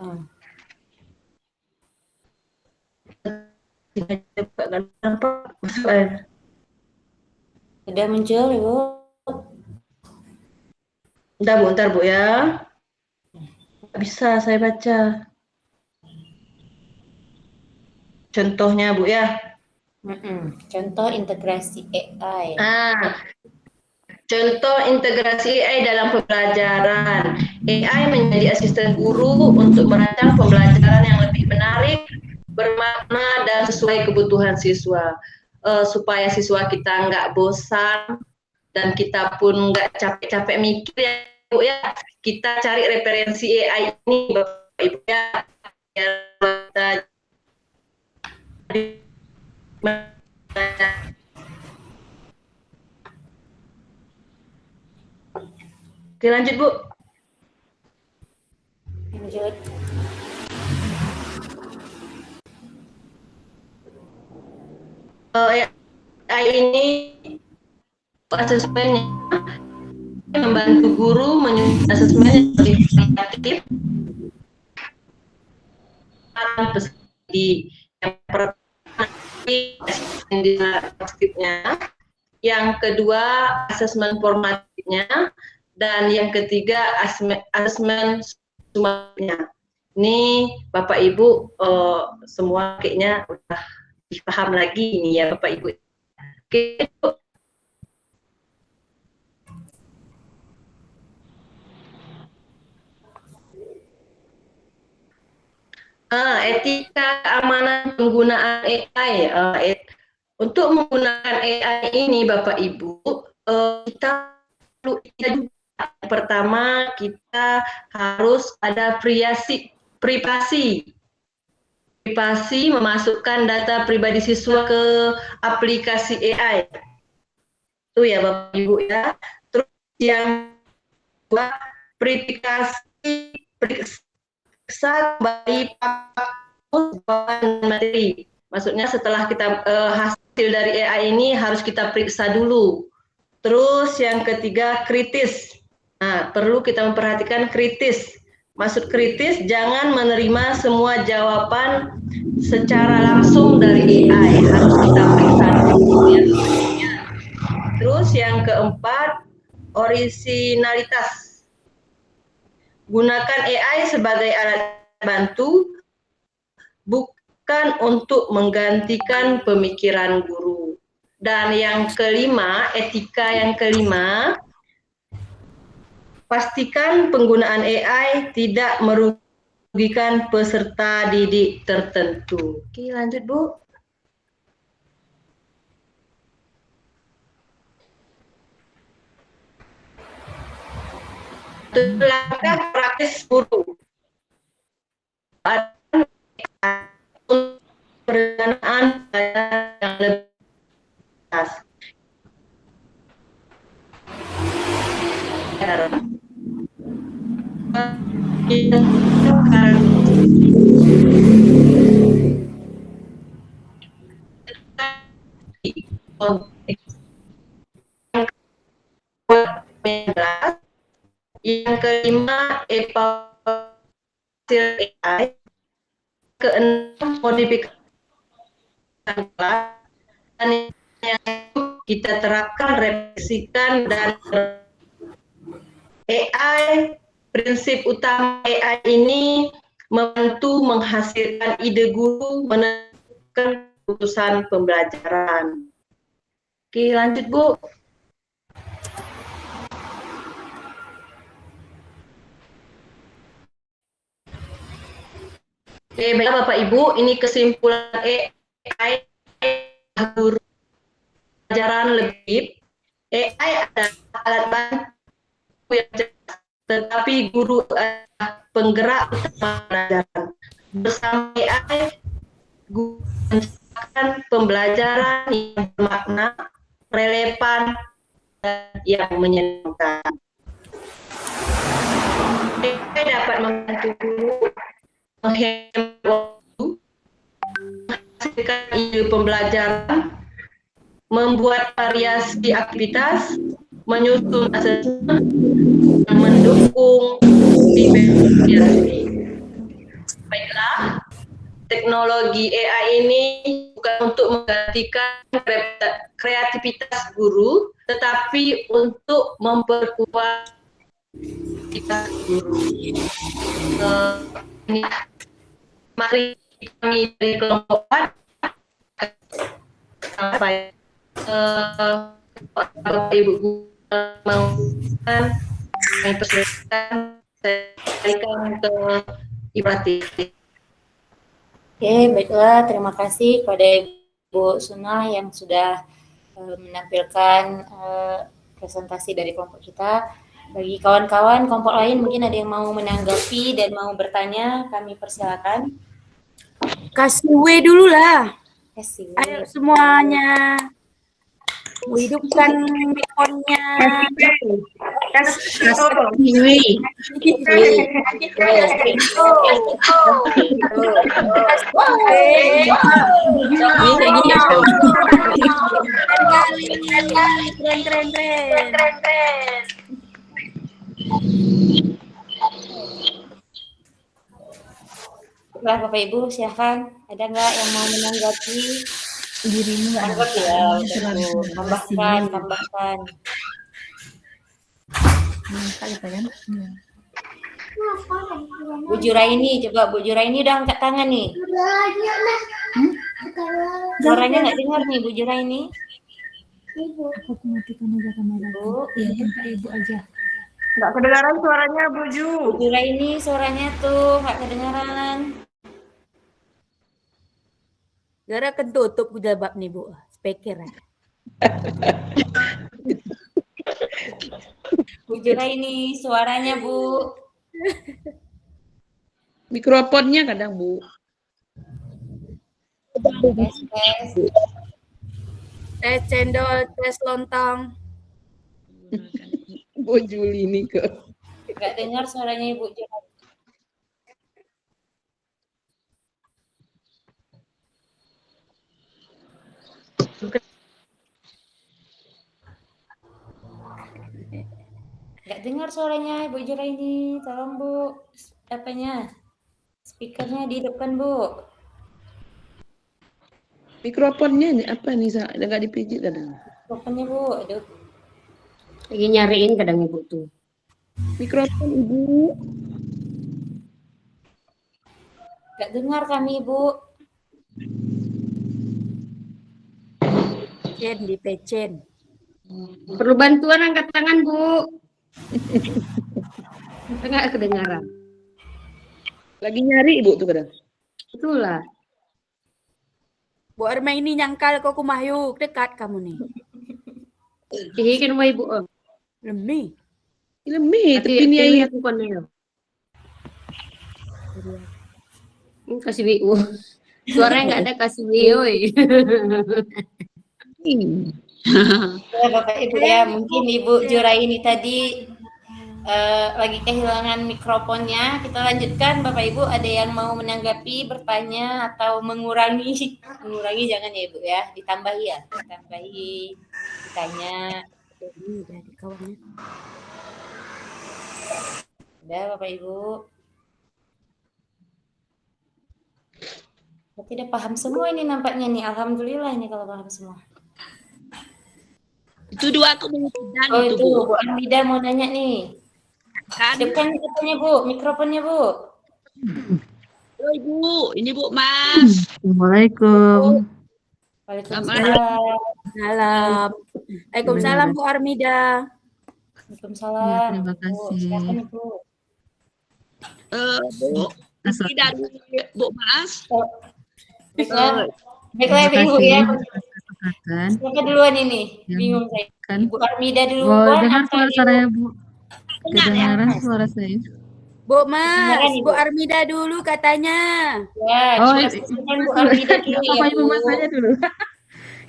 Udah muncul Ibu? Bentar Bu ya. Nggak bisa saya baca. Contohnya Bu ya. Contoh integrasi AI. Contoh integrasi AI dalam pembelajaran. AI menjadi asisten guru untuk merancang pembelajaran yang lebih menarik, bermakna, dan sesuai kebutuhan siswa. Supaya siswa kita nggak bosan dan kita pun nggak capek-capek mikir ya Bu ya. Kita cari referensi AI ini Bapak Ibu ya. Oke, lanjut Bu. Lanjut. AI ini asesmennya membantu guru menyusun asesmen yang lebih kreatif. Yang pertama yang kedua asesmen formatifnya, dan yang ketiga asesmen summary-nya. Ini Bapak Ibu semua kayaknya udah paham lagi ini ya Bapak Ibu. Oke Bu. Etika keamanan penggunaan AI. Untuk menggunakan AI ini Bapak Ibu, kita perlu juga. Pertama, kita harus ada privasi. Privasi memasukkan data pribadi siswa ke aplikasi AI. Itu ya Bapak Ibu ya. Terus yang kedua, privasi kembali materi. Maksudnya setelah kita hasil dari AI ini harus kita periksa dulu. Terus yang ketiga kritis. Nah, perlu kita memperhatikan kritis. Maksud kritis, jangan menerima semua jawaban secara langsung dari AI. Harus kita periksa dulu ya. Terus yang keempat, orisinalitas. Gunakan AI sebagai alat bantu, bukan untuk menggantikan pemikiran guru. Dan yang kelima, etika yang kelima, pastikan penggunaan AI tidak merugikan peserta didik tertentu. Oke, lanjut Bu. Langkah praktis guru. Perencanaan yang lebih jelas. Yang kelima, evaluasi AI. Keenam, modifikasi kelas. Dan yang kita terapkan, refleksikan, dan AI, prinsip utama AI ini membantu menghasilkan ide guru, menentukan keputusan pembelajaran. Oke, lanjut Bu. Oke, baiklah Bapak Ibu, ini kesimpulan AI guru pelajaran lebih. AI adalah alat bantu yang cerdas, tetapi guru adalah penggerak utama pelajaran. Bersama AI, guru menciptakan pembelajaran yang bermakna, relevan, dan yang menyenangkan. AI dapat membantu guru menghemat waktu, menghasilkan ide pembelajaran, membuat variasi aktivitas, menyusun asesmen, dan mendukung diversi. Baiklah, teknologi AI ini bukan untuk menggantikan kreativitas guru, tetapi untuk memperkuat kreativitas guru. Mari kami dari kelompok Bapak Ibu mau kami persilakan ke Ibrati. Oke, baiklah. Terima kasih kepada Ibu Sunah yang sudah menampilkan presentasi dari kelompok kita. Bagi kawan-kawan kelompok lain mungkin ada yang mau menanggapi dan mau bertanya, kami persilakan. Kasih W dulu lah. Kasih. Ayo semuanya. Hidupkan mikrofonnya. Keren. Bapak Ibu, silakan. Ada nggak yang mau menanggapi? Dirimu nggak Anggap ya, tambahkan. Bu Juraini, coba Bu Juraini udah angkat tangan nih. Suaranya nggak dengar nih Bu Juraini. Aku matikan aja kamera. Bu, iya Pak Ibu aja. Nggak kedengaran suaranya Bu Ju. Bu Juraini suaranya tuh nggak kedengaran. Gara kentutup jabab nih Bu, speaker ya. Bu Juraini suaranya Bu. Mikrofonnya kadang Bu. Tes cendol, tes lontong. Bu Juli ini ke. Nggak dengar suaranya Ibu Juraini. Nggak dengar suaranya Ibu Juraini. Tolong Bu, apanya? Speakernya dihidupkan Bu. Mikrofonnya apa nih? Ada nggak dipijit kadang? Mikrofonnya Bu, aduh. Lagi nyariin kadang Ibu tuh. Mikrofon Ibu. Nggak dengar kami Ibu. Di pecen. Perlu bantuan angkat tangan Bu. Enggak kedengaran. Lagi nyari Ibu tuh kadang. Itulah. Bu Arma ini nyangkal kok Kumahyu, dekat kamu nih. Hihikin sama Ibu. Lemi. Tapi ini aku konel. Kasih Ibu. Suaranya nggak ada kasih Ibu. Ya Bapak Ibu ya, mungkin Ibu Juraini tadi lagi kehilangan mikrofonnya. Kita lanjutkan Bapak Ibu, ada yang mau menanggapi, bertanya atau mengurangi jangan ya Ibu ya, ditambahi ditanya. Udah Bapak Ibu. Berarti udah paham semua ini nampaknya nih. Alhamdulillah ini kalau paham semua. Itu dua aku mau dan Oh itu itu Bu. Bu Amida mau nanya nih. Kan? Depan katanya Bu, mikrofonnya Bu. Halo Ibu, ini Bu Mas. Assalamualaikum. Waalaikumsalam. Salam. Waalaikumsalam Bu Armida. Waalaikumsalam. Terima Bu, kasih. silakan Ibu. Bu, ini dari Bu Mas. Baiklah. Baiklah Terima Ibu kasih ya. atas kesempatan. Siapa duluan ini? Yang Bingung saya. kan. Ibu Armida Oh, duluan dengar apa suara Ibu? saya Bu. Dengar ya? Kedengaran suara saya. Bu Mas, Kedengaran, Ibu? Bu Armida dulu katanya. Ya, Oh, coba selesaikan Bu Armida dulu nggak ya apa-apa, Ibu Bu. Mas aja dulu.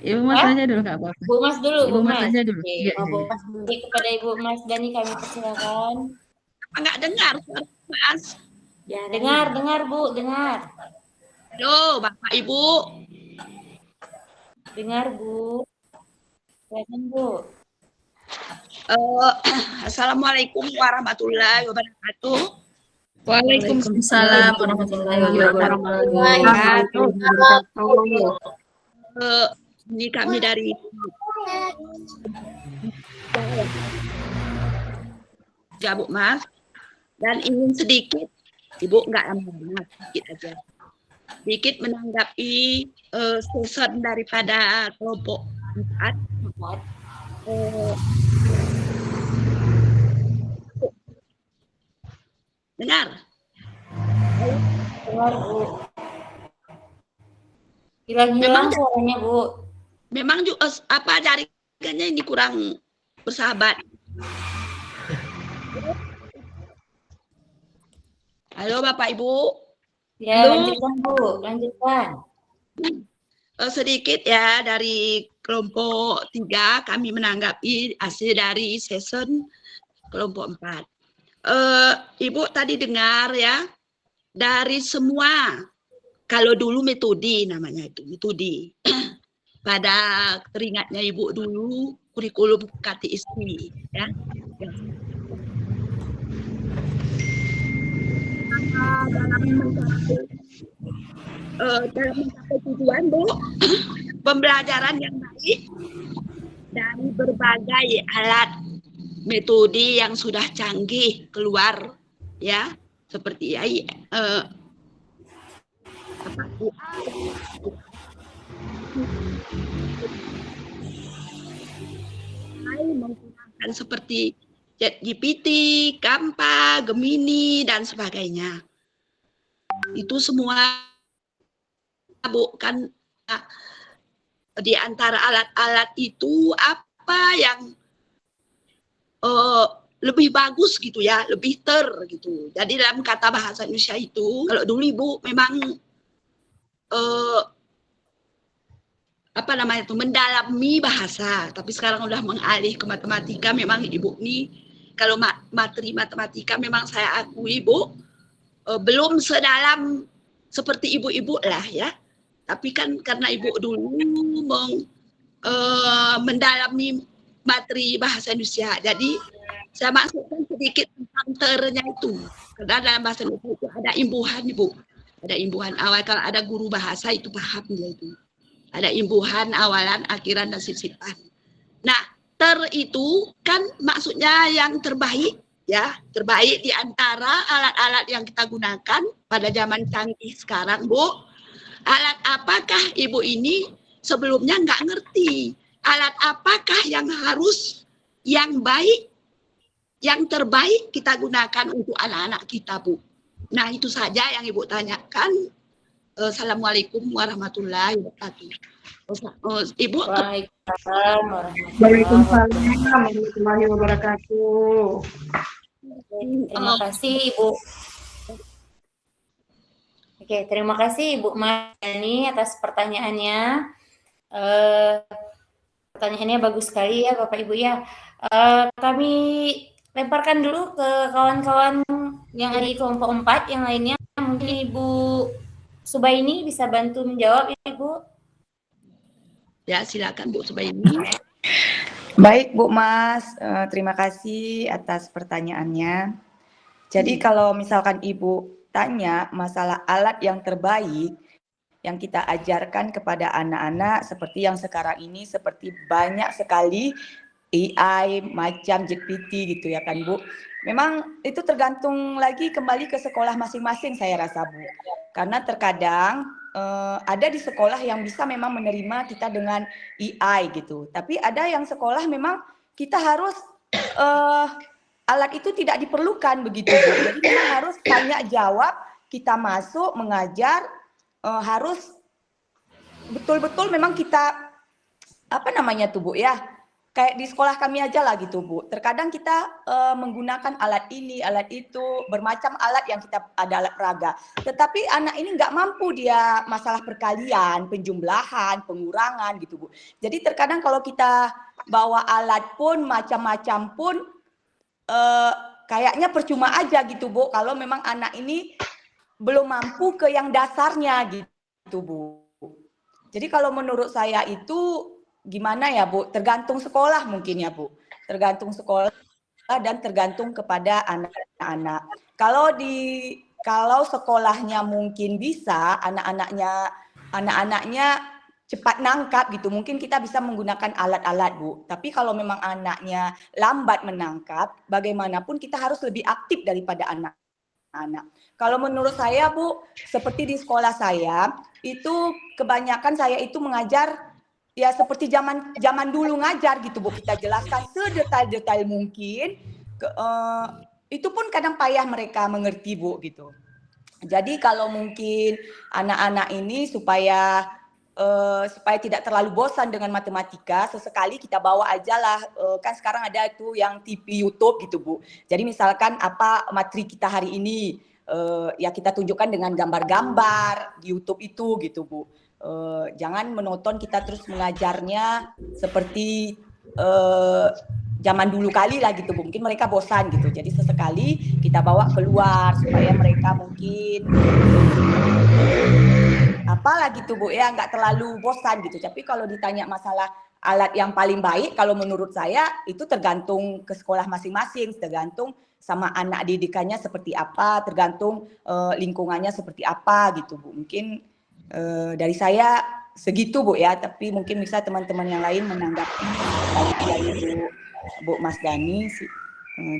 Ibu Mas Hah? aja dulu nggak apa-apa. Bu Mas dulu, Ibu Bu Mas Mas. aja dulu. Oke, Iya, Bu iya. Mas dulu. Kepada Ibu Mas Dani kami persilakan. Enggak dengar suara Mas. Ya, dengar Bu, dengar. Halo Bapak Ibu. Dengar Bu. Silakan Bu. Assalamualaikum warahmatullahi wabarakatuh. Waalaikumsalam warahmatullahi wabarakatuh. Ini kami dari ya Bu Mas, dan ingin sedikit, Ibu nggak lama-lama, sedikit aja, sedikit menanggapi season daripada kelompok 4. Dengar? Dengar Bu. Hilang-hilang suaranya Bu. Memang juga apa jaringannya ini kurang bersahabat. Halo Bapak Ibu. Ya, Halo. lanjutkan Bu, lanjutkan. Sedikit ya dari kelompok 3 kami menanggapi hasil dari season kelompok 4. Ibu tadi dengar ya dari semua, kalau dulu metode namanya itu metode. Pada teringatnya Ibu dulu kurikulum KTISP ya. Dalam mencapai tujuan Bu, pembelajaran yang baik dari berbagai alat metode yang sudah canggih keluar ya, seperti menggunakan seperti ChatGPT, Canva, Gemini dan sebagainya. Itu semua bukan di antara alat-alat itu apa yang lebih bagus gitu ya, lebih gitu. Jadi dalam kata bahasa Indonesia itu, kalau dulu Ibu memang apa namanya itu mendalami bahasa, tapi sekarang udah mengalih ke matematika. Memang Ibu nih kalau materi matematika memang saya akui Bu belum sedalam seperti ibu-ibu lah ya. Tapi kan karena Ibu dulu mendalami materi bahasa Indonesia, jadi saya maksudkan sedikit tentang ternya itu. Karena dalam bahasa Indonesia itu ada imbuhan Ibu, ada imbuhan awal. Kalau ada guru bahasa itu paham dia itu. Ada imbuhan, awalan, akhiran, dan sisipan. Nah, ter itu kan maksudnya yang terbaik ya, terbaik di antara alat-alat yang kita gunakan pada zaman canggih sekarang Bu. Alat apakah Ibu ini sebelumnya nggak ngerti? Alat apakah yang harus, yang baik, yang terbaik kita gunakan untuk anak-anak kita Bu? Nah itu saja yang Ibu tanyakan. Assalamualaikum warahmatullahi wabarakatuh. Ibu. Waalaikumsalam warahmatullahi wabarakatuh. Terima kasih Ibu. Oke, terima kasih Ibu Mani atas pertanyaannya. Pertanyaannya bagus sekali ya Bapak Ibu ya. Kami lemparkan dulu ke kawan-kawan yang ada di kelompok 4 yang lainnya. Mungkin Ibu Subaini bisa bantu menjawab Ibu. Ya, silakan Bu Subaini. Baik Bu Mas, terima kasih atas pertanyaannya. Jadi kalau misalkan Ibu tanya masalah alat yang terbaik yang kita ajarkan kepada anak-anak seperti yang sekarang ini, seperti banyak sekali AI macam GPT gitu ya kan Bu. Memang itu tergantung lagi kembali ke sekolah masing-masing saya rasa Bu. Karena terkadang ada di sekolah yang bisa memang menerima kita dengan AI gitu. Tapi ada yang sekolah memang kita harus alat itu tidak diperlukan begitu Bu. Jadi memang harus tanya jawab, kita masuk mengajar, harus betul-betul memang kita apa namanya tuh Bu ya, kayak di sekolah kami aja lah gitu Bu. Terkadang kita menggunakan alat ini, alat itu, bermacam alat yang kita ada alat peraga. Tetapi anak ini nggak mampu dia masalah perkalian, penjumlahan, pengurangan gitu Bu. Jadi terkadang kalau kita bawa alat pun macam-macam pun kayaknya percuma aja gitu Bu. Kalau memang anak ini belum mampu ke yang dasarnya gitu Bu. Jadi kalau menurut saya itu gimana ya Bu, tergantung sekolah mungkin ya Bu, tergantung sekolah dan tergantung kepada anak-anak. Kalau sekolahnya mungkin bisa anak-anaknya cepat nangkap gitu, mungkin kita bisa menggunakan alat-alat Bu. Tapi kalau memang anaknya lambat menangkap, bagaimanapun kita harus lebih aktif daripada anak. Kalau menurut saya Bu, seperti di sekolah saya itu kebanyakan saya itu mengajar ya seperti zaman dulu ngajar gitu Bu, kita jelaskan sedetail-detail mungkin. Itu pun kadang payah mereka mengerti Bu gitu. Jadi kalau mungkin anak-anak ini supaya tidak terlalu bosan dengan matematika, sesekali kita bawa aja lah, kan sekarang ada itu yang TV YouTube gitu Bu. Jadi misalkan apa materi kita hari ini, ya kita tunjukkan dengan gambar-gambar di YouTube itu gitu Bu. Jangan menonton kita terus mengajarnya seperti zaman dulu kali lah gitu Bu. Mungkin mereka bosan gitu. Jadi sesekali kita bawa keluar supaya mereka mungkin apalah gitu Bu ya, nggak terlalu bosan gitu. Tapi kalau ditanya masalah alat yang paling baik, kalau menurut saya itu tergantung ke sekolah masing-masing, tergantung sama anak didikannya seperti apa, tergantung lingkungannya seperti apa gitu Bu. Mungkin dari saya segitu Bu ya, tapi mungkin bisa teman-teman yang lain menanggapi dari Bu Mas Dani.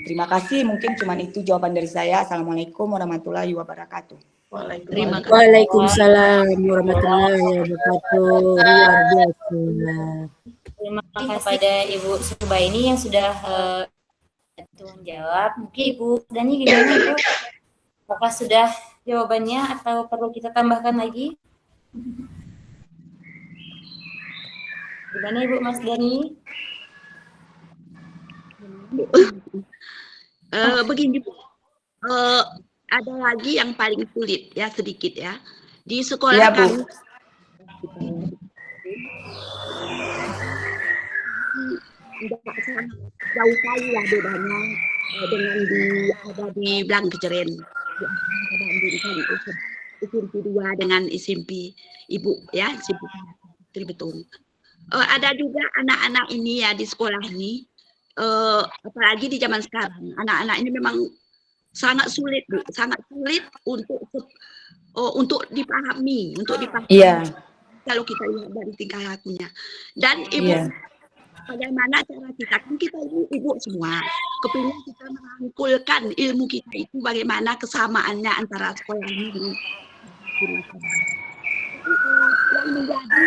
Terima kasih, mungkin cuma itu jawaban dari saya. Assalamualaikum warahmatullahi wabarakatuh. Waalaikumsalam warahmatullahi wabarakatuh. Luar biasa. Terima kasih kepada Ibu Subaini yang sudah menjawab. Mungkin Ibu Dani gimana Ibu? Apakah sudah jawabannya atau perlu kita tambahkan lagi? Gimana Ibu Mas Dani? Begini Bu, ada lagi yang paling sulit ya, sedikit ya. Di sekolah ya, Bu. kami tidak sangat jauh sekali lah bedanya dengan ada di Blangkejeren. Bandingkan SMP 2 dengan SMP Ibu ya, SMP Tribetung. Ada juga anak-anak ini ya di sekolah ini, apalagi di zaman sekarang, anak-anak ini memang sangat sulit Bu, sangat sulit untuk dipahami, Iya. kalau kita lihat dari tingkah lakunya. Dan Ibu, bagaimana cara kita, kan kita ibu semua kepingin kita merangkulkan ilmu kita itu, bagaimana kesamaannya antara sekolah ini dengan yang menjadi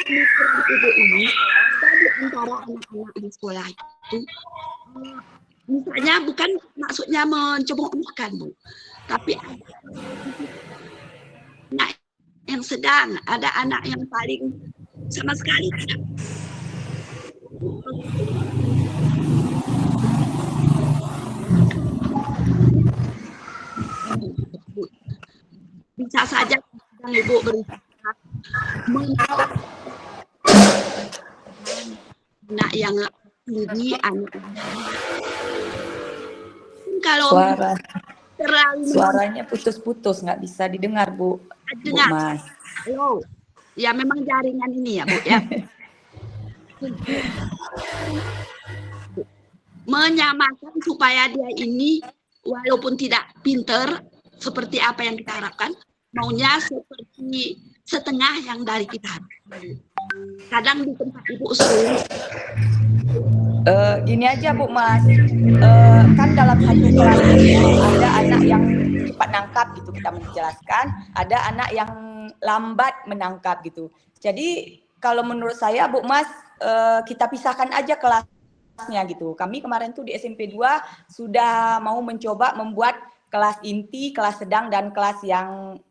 pemikiran Ibu ini di antara anak-anak di sekolah itu. Misalnya bukan maksudnya mencemoohkan Bu, tapi ada anak yang sedang, ada anak yang paling sama sekali tidak. Bisa saja Ibu berusaha anak yang ini anak kalau suaranya putus-putus, nggak bisa didengar Bu. Dengar. Bu Mas. Halo. Ya memang jaringan ini ya Bu ya. Menyamakan supaya dia ini walaupun tidak pinter seperti apa yang kita harapkan, maunya seperti setengah yang dari kita. Kadang di tempat Ibu sering. Gini aja Bu Mas, kan dalam satu kelas ada anak yang cepat nangkap gitu kita menjelaskan, ada anak yang lambat menangkap gitu. Jadi kalau menurut saya Bu Mas, kita pisahkan aja kelasnya gitu. Kami kemarin tuh di SMP 2 sudah mau mencoba membuat kelas inti, kelas sedang, dan kelas yang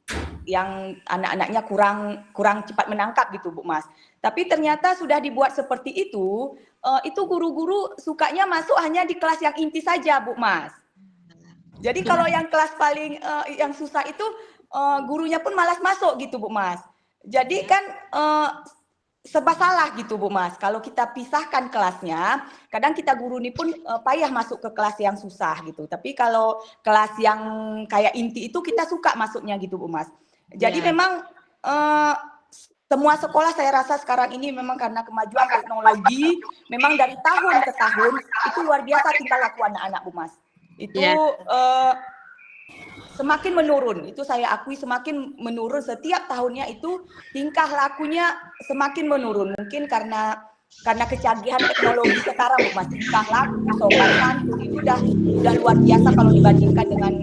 anak-anaknya kurang cepat menangkap gitu Bu Mas. Tapi ternyata sudah dibuat seperti itu guru-guru sukanya masuk hanya di kelas yang inti saja Bu Mas. Jadi kalau yang kelas paling yang susah itu gurunya pun malas masuk gitu Bu Mas. Jadi kan serba salah gitu Bu Mas. Kalau kita pisahkan kelasnya, kadang kita guru ini pun payah masuk ke kelas yang susah gitu. Tapi kalau kelas yang kayak inti itu kita suka masuknya gitu Bu Mas. Jadi memang semua sekolah saya rasa sekarang ini memang karena kemajuan teknologi, memang dari tahun ke tahun itu luar biasa tingkah laku anak-anak Bu Mas. Itu semakin menurun, itu saya akui semakin menurun setiap tahunnya, itu tingkah lakunya semakin menurun. Mungkin karena kecanggihan teknologi sekarang Bu Mas, tingkah laku, sopan santun itu udah luar biasa kalau dibandingkan dengan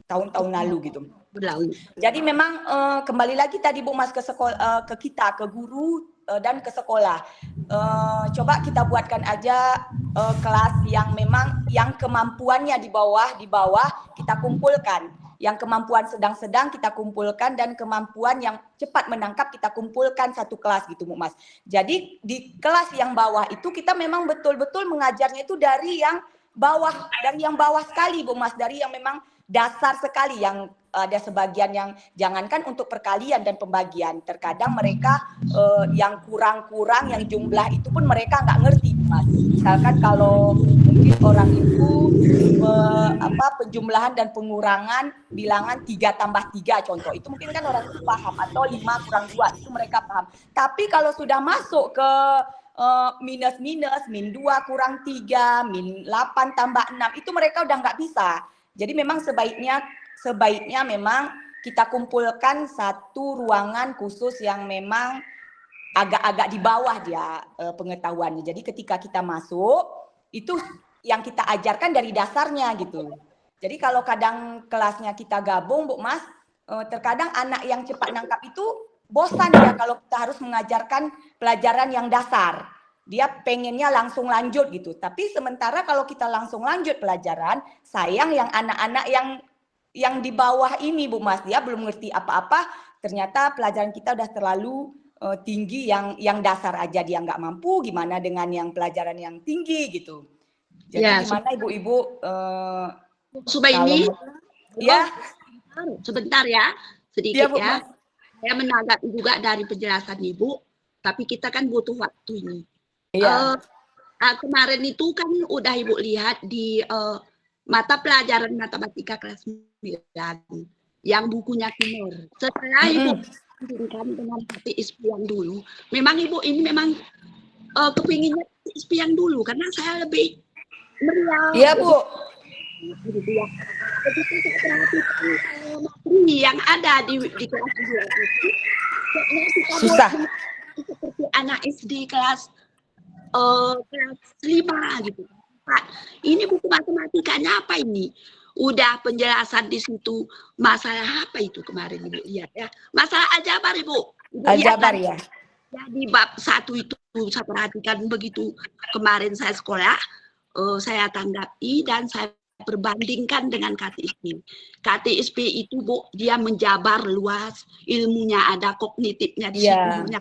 tahun-tahun lalu gitu. Jadi memang kembali lagi tadi Bu Mas ke sekolah, ke kita, ke guru dan ke sekolah. Coba kita buatkan aja kelas yang memang yang kemampuannya di bawah kita kumpulkan. Yang kemampuan sedang-sedang kita kumpulkan, dan kemampuan yang cepat menangkap kita kumpulkan satu kelas gitu Bu Mas. Jadi di kelas yang bawah itu kita memang betul-betul mengajarnya itu dari yang bawah sekali Bu Mas, dari yang memang dasar sekali, yang ada sebagian yang jangankan untuk perkalian dan pembagian, terkadang mereka yang kurang-kurang, yang jumlah itu pun mereka nggak ngerti Mas. Misalkan kalau mungkin orang itu penjumlahan dan pengurangan bilangan 3 tambah 3 contoh, itu mungkin kan orang itu paham, atau 5 kurang 2 itu mereka paham. Tapi kalau sudah masuk ke minus, min 2 kurang 3, min 8 tambah 6, itu mereka udah nggak bisa. Jadi memang sebaiknya memang kita kumpulkan satu ruangan khusus yang memang agak-agak di bawah dia pengetahuannya. Jadi ketika kita masuk, itu yang kita ajarkan dari dasarnya gitu. Jadi kalau kadang kelasnya kita gabung Bu Mas, terkadang anak yang cepat nangkap itu bosan ya kalau kita harus mengajarkan pelajaran yang dasar. Dia pengennya langsung lanjut gitu. Tapi sementara kalau kita langsung lanjut pelajaran, sayang yang anak-anak yang di bawah ini Bu Mas, dia belum ngerti apa-apa, ternyata pelajaran kita udah terlalu tinggi, yang dasar aja dia nggak mampu, gimana dengan yang pelajaran yang tinggi gitu. Jadi gimana Ibu-ibu Subaini, ya sebentar ya, sedikit ya. Saya menanggapi juga dari penjelasan Ibu, tapi kita kan butuh waktu ini. Kemarin itu kan udah Ibu lihat di mata pelajaran matematika kelas 9 yang bukunya Timur. Setelah Ibu kami dengan Kati Ispi yang dulu, memang Ibu ini memang kepinginnya Kati Ispi yang dulu karena saya lebih meriah. Iya Bu. Begitu saya perhatikan materi yang ada di kelas 2 itu, susah. Seperti anak SD kelas 5 gitu. Pak, ini buku matematikanya apa ini? Udah penjelasan di situ. Masalah apa itu kemarin Ibu lihat ya? Masalah aljabar Ibu. Aljabar ya. Jadi bab 1 itu saya perhatikan begitu kemarin saya sekolah, saya tanggapi dan saya perbandingkan dengan Kati Ispi. Kati Ispi itu Bu, dia menjabar luas, ilmunya ada, kognitifnya di situ.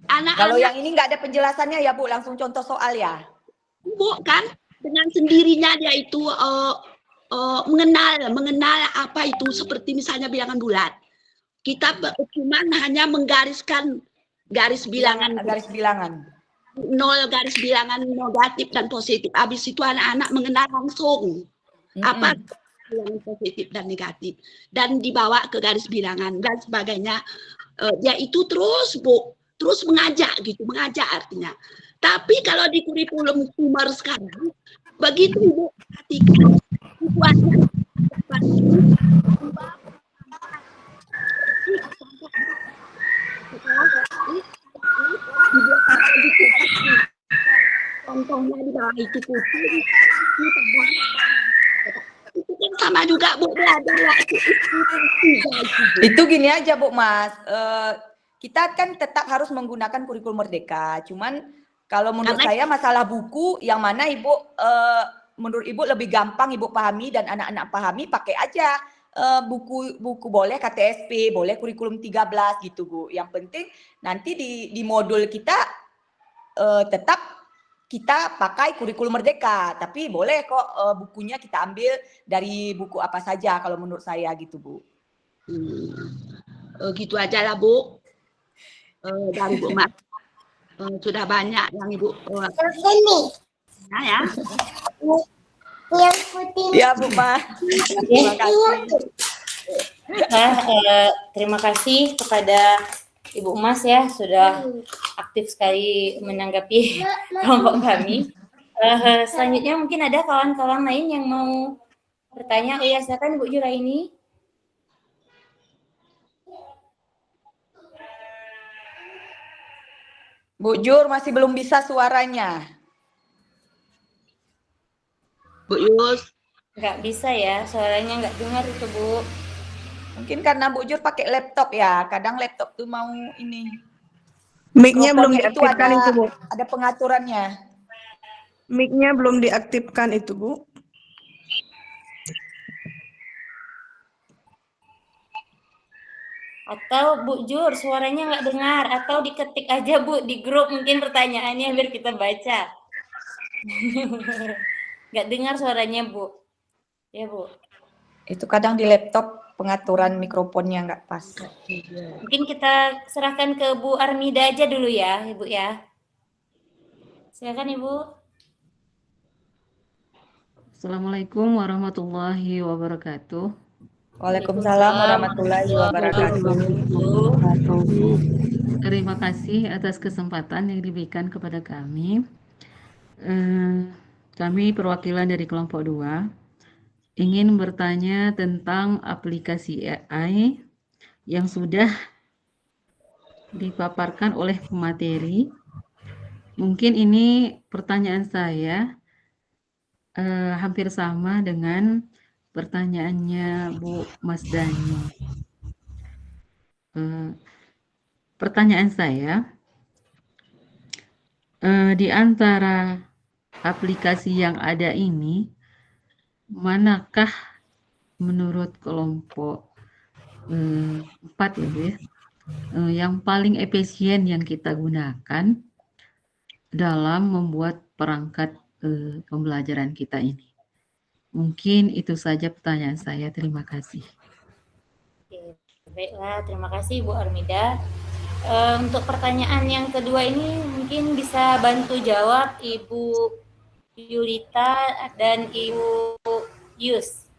Kalau yang ini nggak ada penjelasannya ya Bu, langsung contoh soal ya. Bu kan dengan sendirinya dia itu mengenal apa itu, seperti misalnya bilangan bulat. Kita cuma hanya menggariskan garis bilangan. Nol garis bilangan negatif dan positif. Habis itu anak-anak mengenal langsung apa bilangan positif dan negatif. Dan dibawa ke garis bilangan dan sebagainya. Dia itu terus Bu, terus mengajak gitu, mengajak artinya. Tapi kalau di kurikulum Timur sekarang, begitu Bu, perhatikan buku depan ini contohnya di bawah itu putih itu kan sama juga Bu belajar waktu Itu gini aja Bu Mas, kita kan tetap harus menggunakan kurikulum merdeka. Cuman kalau menurut saya masalah buku yang mana Ibu menurut Ibu lebih gampang Ibu pahami dan anak-anak pahami, pakai aja buku boleh KTSP, boleh kurikulum 13 gitu Bu. Yang penting nanti di modul kita tetap kita pakai kurikulum merdeka, tapi boleh kok bukunya kita ambil dari buku apa saja kalau menurut saya gitu Bu. Gitu aja lah Bu. Dari Bu Mas sudah banyak yang Ibu nah, ya. Yang putih. Ya Bu Mas. Terima kasih. Terima kasih kepada Ibu Mas ya, sudah aktif sekali menanggapi kelompok kami. Selanjutnya mungkin ada kawan-kawan lain yang mau bertanya. Oh ya, silakan Bu Juraini. Bu Jur masih belum bisa suaranya. Bu Yus. Nggak bisa ya, suaranya nggak dengar itu Bu. Mungkin karena Bu Jur pakai laptop ya, kadang laptop tuh mau ini. Mic-nya belum Mikrofonnya diaktifkan itu Bu. Ada pengaturannya. Mic-nya belum diaktifkan itu Bu. Atau Bu Jur, suaranya nggak dengar. Atau diketik aja Bu di grup mungkin pertanyaannya biar kita baca. Nggak dengar suaranya Bu. Ya Bu. Itu kadang di laptop pengaturan mikrofonnya nggak pas. Mungkin kita serahkan ke Bu Armida aja dulu ya, Ibu ya. Silakan Ibu. Assalamualaikum warahmatullahi wabarakatuh. Waalaikumsalam warahmatullahi wabarakatuh. Terima kasih atas kesempatan yang diberikan kepada kami. Kami perwakilan dari kelompok 2 ingin bertanya tentang aplikasi AI yang sudah dipaparkan oleh pemateri. Mungkin ini pertanyaan saya hampir sama dengan pertanyaannya Bu Mas Dani. Pertanyaan saya, di antara aplikasi yang ada ini, manakah menurut kelompok 4 ya Bu ya, yang paling efisien yang kita gunakan dalam membuat perangkat pembelajaran kita ini? Mungkin itu saja pertanyaan saya. Terima kasih. Oke, baiklah, terima kasih Bu Armida. Untuk pertanyaan yang kedua ini mungkin bisa bantu jawab Ibu Yulita dan Ibu Yus.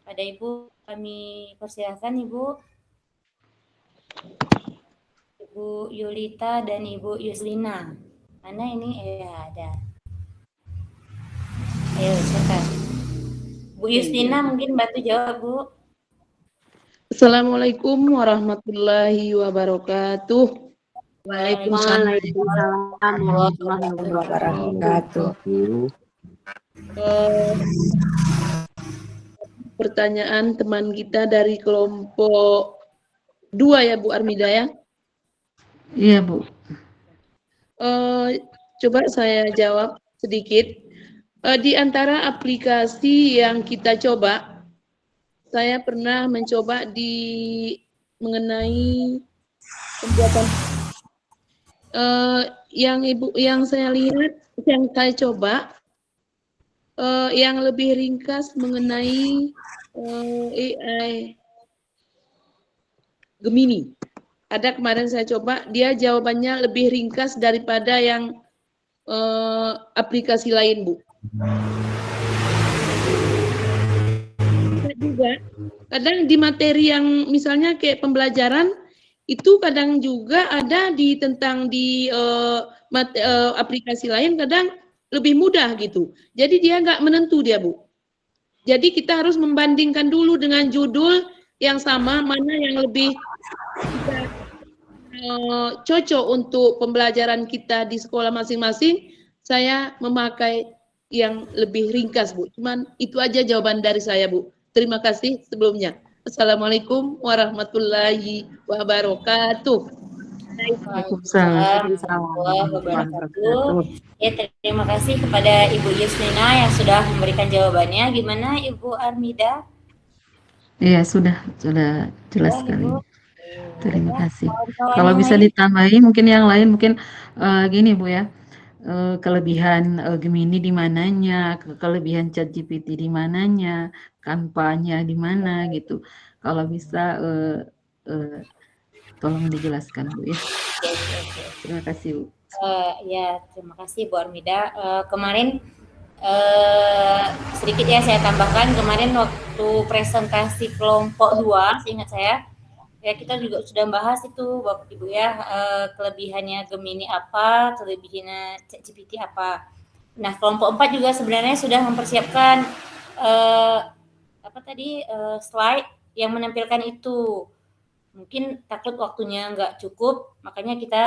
Pada Ibu kami persilakan Ibu. Ibu Yulita dan Ibu Yuslina. Mana ini? Ya, ada. Ayo, silakan. Bu Yuslina mungkin bantu jawab, Bu. Assalamualaikum warahmatullahi wabarakatuh. Waalaikumsalam warahmatullahi wabarakatuh. Pertanyaan teman kita dari kelompok 2 ya Bu Armida ya? Iya Bu. Coba saya jawab sedikit. Di antara aplikasi yang kita coba, saya pernah mencoba mengenai pembuatan yang saya lihat, yang saya coba yang lebih ringkas mengenai AI Gemini. Ada kemarin saya coba, dia jawabannya lebih ringkas daripada yang aplikasi lain Bu. Juga kadang di materi yang misalnya kayak pembelajaran itu kadang juga ada tentang di aplikasi lain kadang lebih mudah gitu. Jadi dia nggak menentu dia, Bu. Jadi kita harus membandingkan dulu dengan judul yang sama, mana yang lebih cocok untuk pembelajaran kita di sekolah masing-masing. Saya memakai yang lebih ringkas, Bu. Cuman itu aja jawaban dari saya, Bu. Terima kasih sebelumnya. Assalamualaikum warahmatullahi wabarakatuh. Waalaikumsalam warahmatullahi wabarakatuh. Ya, terima kasih kepada Ibu Yusnina yang sudah memberikan jawabannya. Gimana Ibu Armida? Iya, sudah jelas Ya, sekali. Ibu. Terima Ya, kasih. kawan-kawan Kalau yang bisa lain. ditambahin mungkin yang lain mungkin gini Bu ya. Kelebihan Gemini di mananya, kelebihan ChatGPT di mananya, Canva-nya di mana gitu. Kalau bisa tolong dijelaskan Bu ya. Terima kasih Bu. Ya, terima kasih Bu Armida. Kemarin sedikit ya saya tambahkan, kemarin waktu presentasi kelompok 2, seingat saya, ya kita juga sudah bahas itu Bapak Ibu ya, kelebihannya Gemini apa, kelebihannya ChatGPT apa. Nah, kelompok 4 juga sebenarnya sudah mempersiapkan slide yang menampilkan itu. Mungkin takut waktunya nggak cukup, makanya kita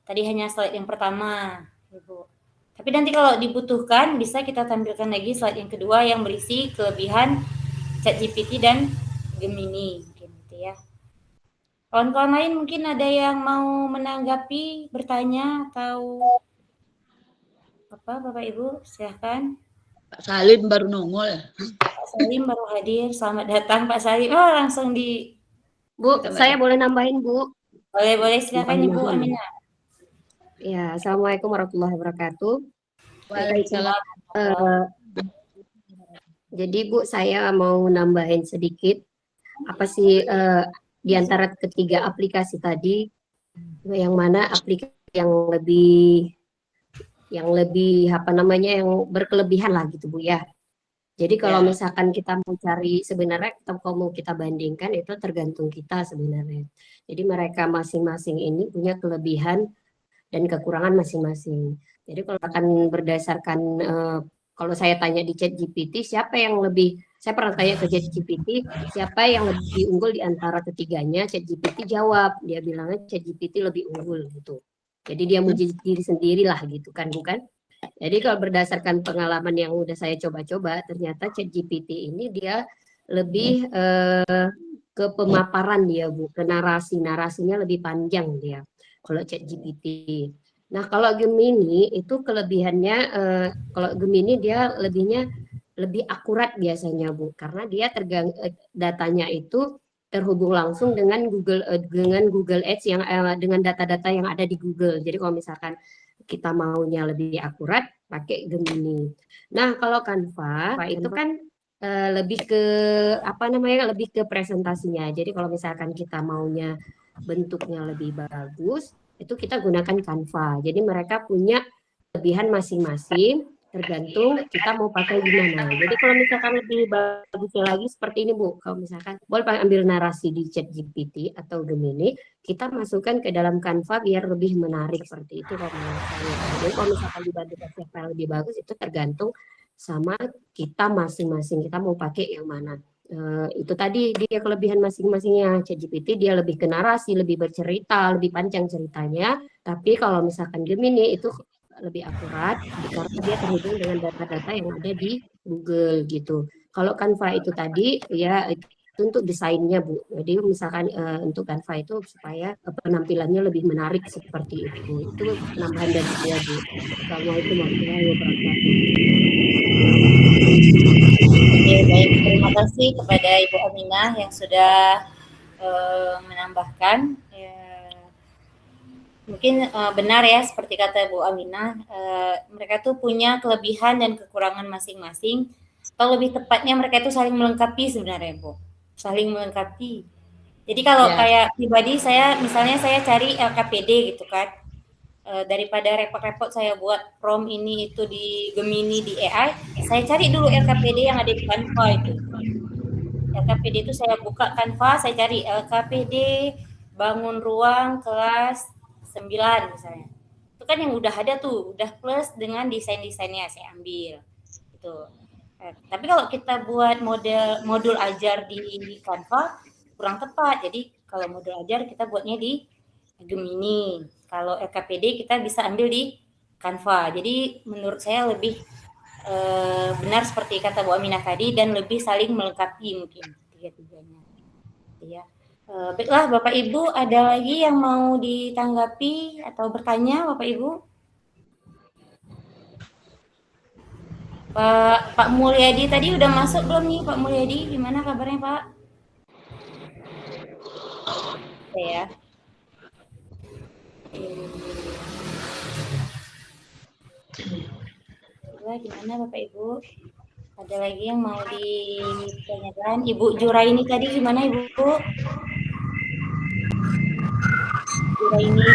tadi hanya slide yang pertama, Ibu. Tapi nanti kalau dibutuhkan bisa kita tampilkan lagi slide yang kedua yang berisi kelebihan ChatGPT dan Gemini, mungkin gitu ya. Kawan-kawan lain mungkin ada yang mau menanggapi, bertanya atau apa, Bapak Ibu, silahkan. Pak Salim baru nongol. Pak Salim baru hadir, selamat datang Pak Salim. Oh, langsung di Bu, saya boleh nambahin, Bu? Boleh, silakan Ibu Aminah. Ya, Assalamualaikum warahmatullahi wabarakatuh. Waalaikumsalam. Jadi Bu, saya mau nambahin sedikit apa sih di antara ketiga aplikasi tadi, yang mana aplikasi yang lebih apa namanya, yang berkelebihan lah gitu Bu ya. Jadi kalau misalkan kita mau cari, sebenarnya kalau mau kita bandingkan itu tergantung kita sebenarnya. Jadi mereka masing-masing ini punya kelebihan dan kekurangan masing-masing. Jadi kalau akan berdasarkan, kalau saya tanya di ChatGPT, siapa yang lebih, saya pernah tanya ke ChatGPT, siapa yang lebih unggul di antara ketiganya, ChatGPT jawab, dia bilangnya ChatGPT lebih unggul gitu. Jadi dia muji diri sendiri lah gitu kan, bukan? Jadi kalau berdasarkan pengalaman yang udah saya coba-coba, ternyata ChatGPT ini dia lebih ke pemaparan dia Bu, ke narasinya lebih panjang dia kalau ChatGPT. Nah kalau Gemini itu kelebihannya, kalau Gemini dia lebih akurat biasanya Bu, karena dia datanya itu terhubung langsung dengan Google Ads yang dengan data-data yang ada di Google. Jadi kalau misalkan kita maunya lebih akurat, pakai Gemini. Nah kalau Canva itu kan lebih ke apa namanya, lebih ke presentasinya. Jadi kalau misalkan kita maunya bentuknya lebih bagus, itu kita gunakan Canva. Jadi mereka punya kelebihan masing-masing, tergantung kita mau pakai gimana. Jadi kalau misalkan lebih bagusnya lagi seperti ini Bu, kalau misalkan boleh ambil narasi di ChatGPT atau Gemini, kita masukkan ke dalam Canva biar lebih menarik seperti itu kalau menurut saya. Jadi kalau misalkan dibandingkan siapa yang lebih bagus, itu tergantung sama kita masing-masing, kita mau pakai yang mana. Itu tadi dia kelebihan masing-masingnya. ChatGPT dia lebih ke narasi, lebih bercerita, lebih panjang ceritanya. Tapi kalau misalkan Gemini itu lebih akurat karena dia terhubung dengan data-data yang ada di Google gitu. Kalau Canva itu tadi ya itu untuk desainnya Bu. Jadi misalkan untuk Canva itu supaya penampilannya lebih menarik seperti itu. Itu penambahan dari saya Bu. Assalamualaikum warahmatullahi wabarakatuh. Oke, baik, terima kasih kepada Ibu Aminah yang sudah menambahkan. Mungkin benar ya seperti kata Bu Aminah, mereka tuh punya kelebihan dan kekurangan masing-masing. Atau lebih tepatnya mereka itu saling melengkapi sebenarnya Bu, saling melengkapi. Jadi kalau kayak pribadi saya, misalnya saya cari LKPD gitu kan, daripada repot-repot saya buat prompt ini itu di Gemini di AI, saya cari dulu LKPD yang ada di Canva itu. LKPD itu saya buka Canva, saya cari LKPD bangun ruang kelas 9 misalnya. Itu kan yang udah ada tuh, udah plus dengan desain-desainnya saya ambil. Gitu. Tapi kalau kita buat modul ajar di Canva kurang tepat. Jadi kalau modul ajar kita buatnya di Gemini. Kalau LKPD kita bisa ambil di Canva. Jadi menurut saya lebih benar seperti kata Bu Aminah tadi dan lebih saling melengkapi mungkin tiga-tiganya. Ya. Baiklah Bapak Ibu, ada lagi yang mau ditanggapi atau bertanya Bapak Ibu? Pak Mulyadi tadi udah masuk belum nih Pak Mulyadi? Gimana kabarnya Pak? Ya. Gimana Bapak Ibu? Ada lagi yang mau ditanyakan? Ibu Juraini tadi gimana Ibu? Juraini.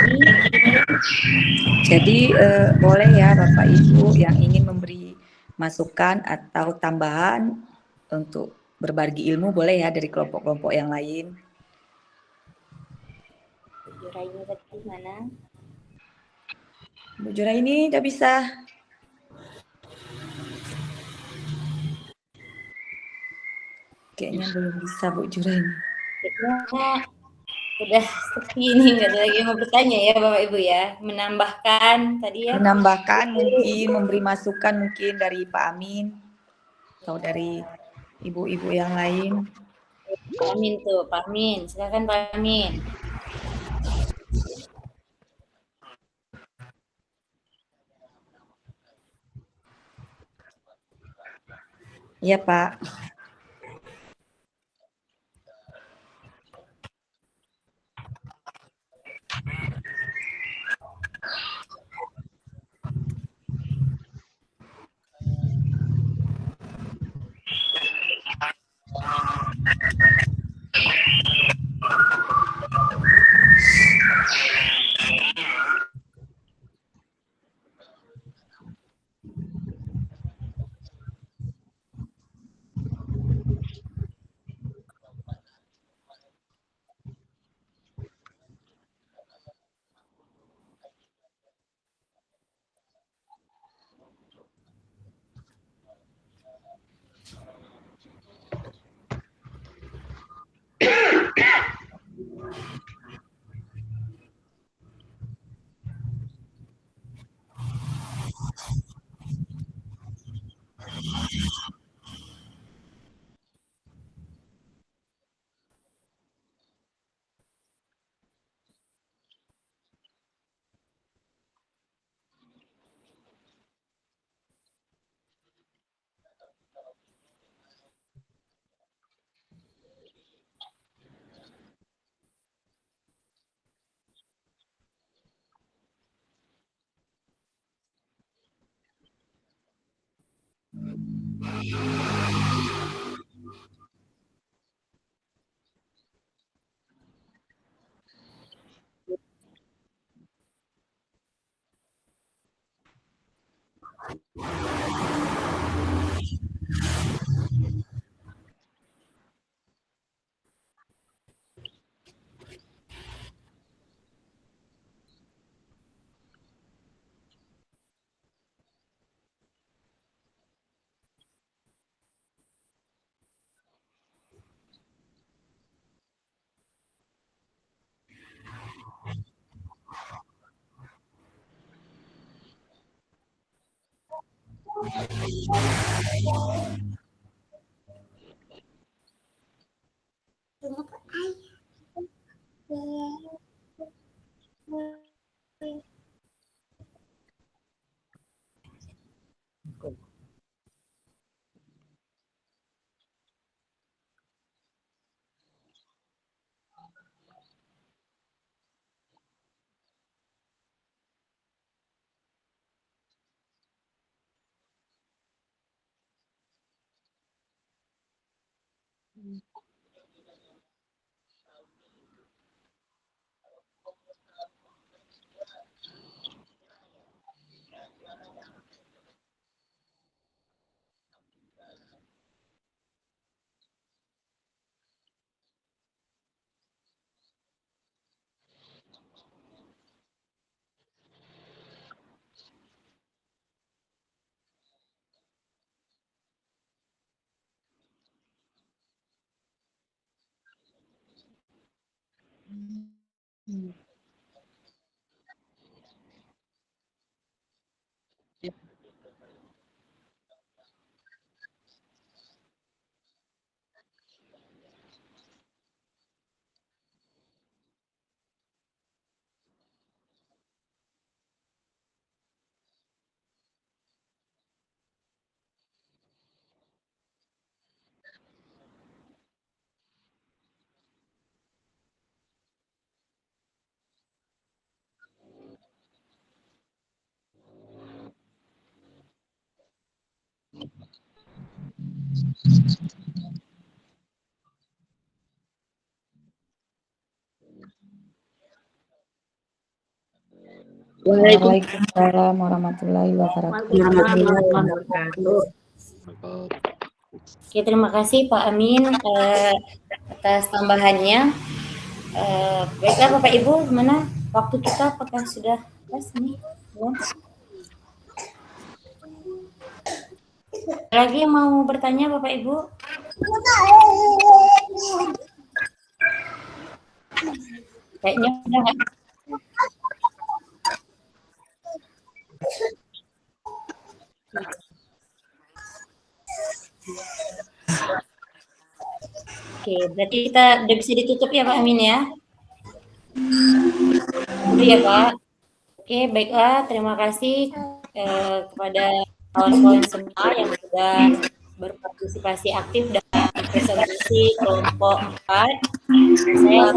Jadi boleh ya Bapak Ibu yang ingin memberi masukan atau tambahan untuk berbagi ilmu boleh ya dari kelompok-kelompok yang lain. Bu Juraini tadi mana? Bu Juraini tidak bisa. Kayaknya belum bisa Bu Juraini. Kayaknya udah seperti ini, nggak ada lagi yang mau bertanya ya Bapak Ibu ya. Menambahkan tadi ya. Menambahkan mungkin, memberi masukan mungkin dari Pak Amin atau dari ibu-ibu yang lain. Pak Amin tuh, Pak Amin. Silakan Pak Amin. Iya Pak. Waalaikumsalam warahmatullahi wabarakatuh. Oke, terima kasih Pak Amin atas tambahannya. Baiklah Bapak Ibu, gimana waktu kita apakah sudah pas nih? Belum? Lagi yang mau bertanya Bapak Ibu? Kayaknya udah nggak. Oke, berarti kita udah bisa ditutup ya Pak Amin ya? Iya Pak. Oke, baiklah. Terima kasih kepada kawan-kawan semua yang sudah berpartisipasi aktif dalam presentasi kelompok 4. Saya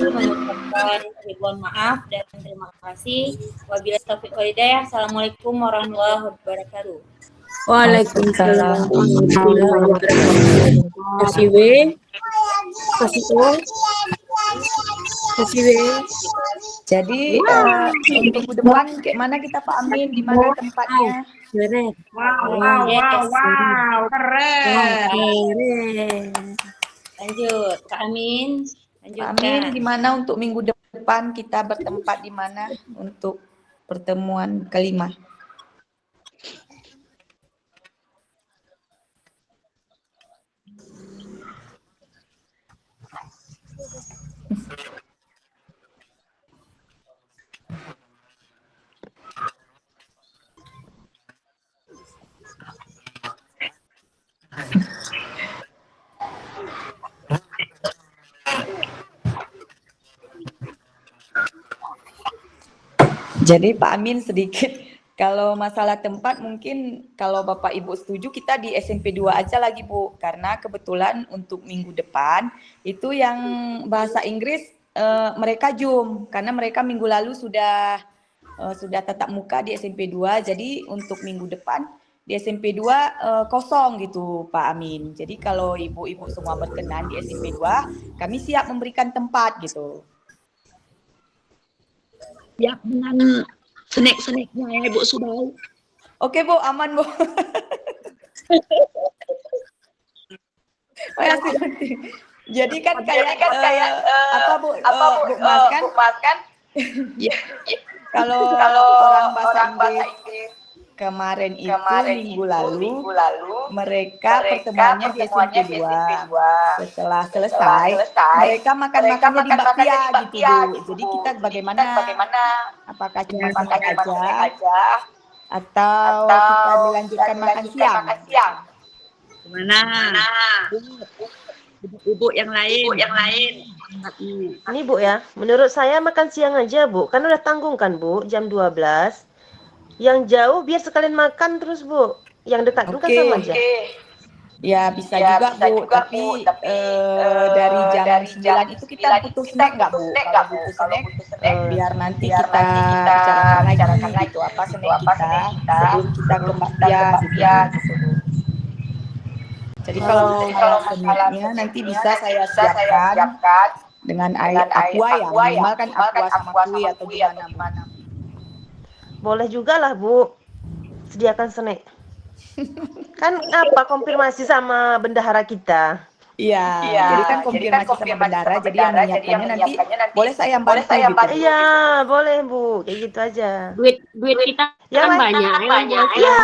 mengucapkan ribuan maaf dan terima kasih. Wabillahi taufiq wal hidayah. Assalamualaikum warahmatullahi wabarakatuh. Waalaikumsalam warahmatullahi wabarakatuh. Kasih W. Kasih O. Kasih W. Jadi minggu depan kayak mana kita Pak Amin, di mana tempatnya? Keren. Wow, keren. Lanjut, Kak Amin. Pak Amin, di mana untuk minggu depan kita bertempat di mana untuk pertemuan kelima? Jadi Pak Amin sedikit, kalau masalah tempat mungkin kalau Bapak Ibu setuju kita di SMP 2 aja lagi Bu, karena kebetulan untuk minggu depan itu yang bahasa Inggris mereka Zoom, karena mereka minggu lalu sudah tatap muka di SMP 2, jadi untuk minggu depan di SMP 2 kosong gitu Pak Amin. Jadi kalau ibu-ibu semua berkenan di SMP 2, kami siap memberikan tempat gitu. Ya, dengan snack-snacknya ya Ibu Subau. Oke Bu, aman Bu. Jadi kan kayak apa Bu Mas kan? Kalau orang bahasa Inggris kemarin itu minggu lalu mereka pertemuannya di SMP 2. Setelah selesai mereka makan-makannya di bakpia gitu Bu. Jadi kita bagaimana? Apakah cuma snack aja atau kita dilanjutkan makan siang? Mana? Ibu yang lain. Ini Bu ya, menurut saya makan siang aja Bu, kan udah tanggung kan Bu, jam 12. Yang jauh biar sekalian makan terus Bu, yang dekat dulu kan sama aja. Ya bisa juga Bu, tapi dari jam 9 itu kita butuh snack nggak Bu? Kalau butuh snack, biar nanti kita bicarakan lagi gitu, apa snack kita sebelum kita ke bakpia gitu Bu. Jadi kalau snacknya nanti bisa saya siapkan dengan air aqua ya, minimal kan aqua sama kui atau gimana. Boleh juga lah Bu, sediakan snack. Kan apa konfirmasi sama bendahara kita. Iya, jadi kan konfirmasi sama bendahara, jadi yang menyiapkannya nanti boleh saya bantu gitu. Iya, boleh Bu, kayak gitu aja. Duit kita Ya, kan banyak. Iya.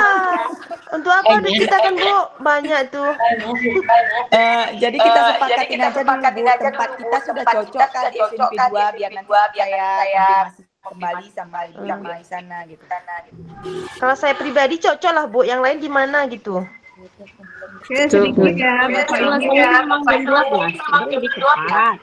Untuk apa ada kita kan Bu? Banyak tuh. Jadi kita sepakatin aja dulu Bu, tempat kita sudah cocok kan di SMP 2 biar nanti saya masih kembali sama Ibu di sana gitu. Kalau saya pribadi cocok lah Bu, yang lain di mana gitu? Oke, sedikit ya Bapak Ibu ya. Memang jam 12, jadi lebih cepat.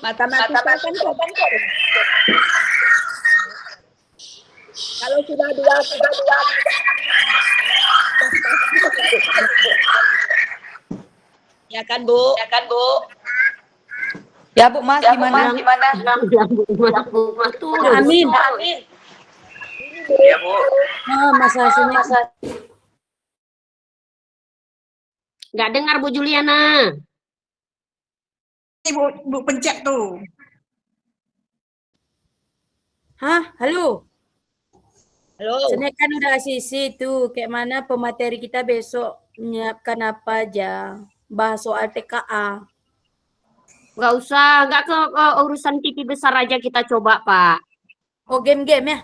Matematika kan kalau sudah dua ya kan Bu? Ya Bu Mas, gimana? Amin. Ya Bu. Masalahnya Nggak dengar Bu Juliana. Bu pencet tuh. Hah, halo. Halo. Sebenarnya kan udah sisi tuh, kayak mana pemateri kita besok menyiapkan apa aja, bahas soal TKA. Nggak usah, nggak ke urusan TV besar aja kita coba Pak. Oh game-game ya?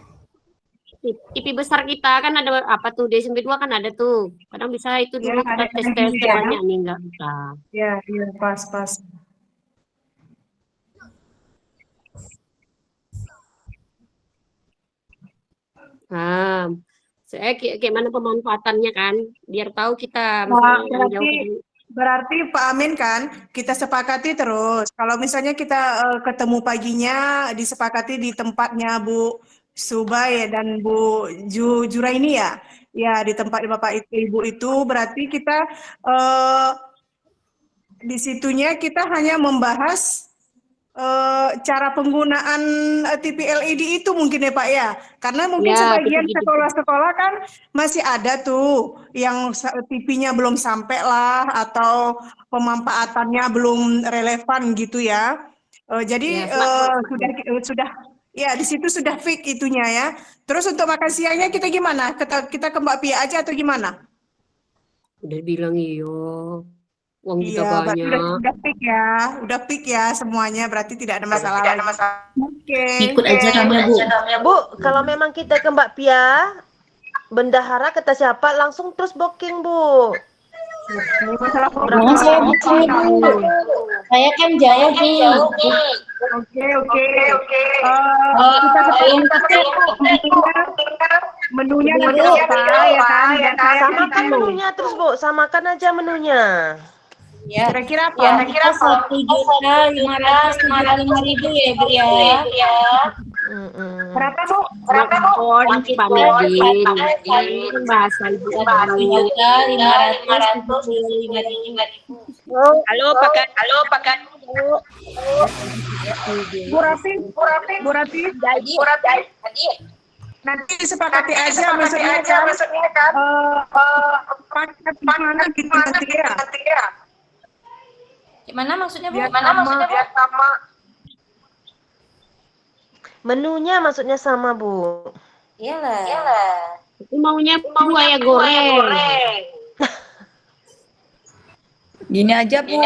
TV besar kita kan ada apa tuh di SMP 2 kan ada tuh. Kadang bisa itu Ya, dulu kita ada tes juga. banyak nih nggak bisa. Ya, pas. Nah, saya kayak mana pemanfaatannya kan, biar tahu kita. Nah, Yang jauh berarti Pak Amin kan kita sepakati terus. Kalau misalnya kita ketemu paginya disepakati di tempatnya Bu Subay dan Bu Juraini ya. Ya, di tempat Bapak Ibu itu berarti kita di situnya kita hanya membahas cara penggunaan TV LED itu mungkin ya Pak ya, karena mungkin Ya, sebagian gitu-gitu. sekolah-sekolah kan masih ada tuh yang TV-nya belum sampai lah atau pemanfaatannya belum relevan gitu ya. Jadi Ya, sudah ya di situ sudah fix itunya ya. Terus untuk makan siangnya kita gimana? Kita ke Mbak Pia aja atau gimana? udah bilang iyo. Uang juga Iya, berarti banyak. udah pick ya semuanya, berarti tidak ada masalah. Oke. Ikut aja kami Bu. Bu, kalau memang kita ke Mbak Pia, bendahara kata siapa langsung terus booking Bu. Nah, saya booking Bu. Saya kan jauh nih. Oke. Kita menunya seperti apa ya kan? Samakan menunya terus Bu, samakan aja menunya. Ya. Kira-kira apa? Ya, kita 1.575.000 ya Bu ya. Berapa Bu? Nanti Pak Medin. Bahasa Ibu. 1.575.000. Halo Pak. Bu Rati. Nanti sepakati aja maksudnya kan. Paket mana gitu nanti ya. Gimana maksudnya Bu? Biar sama. Menunya maksudnya sama Bu. Iyalah. Itu maunya buaya goreng. Gini aja Bu,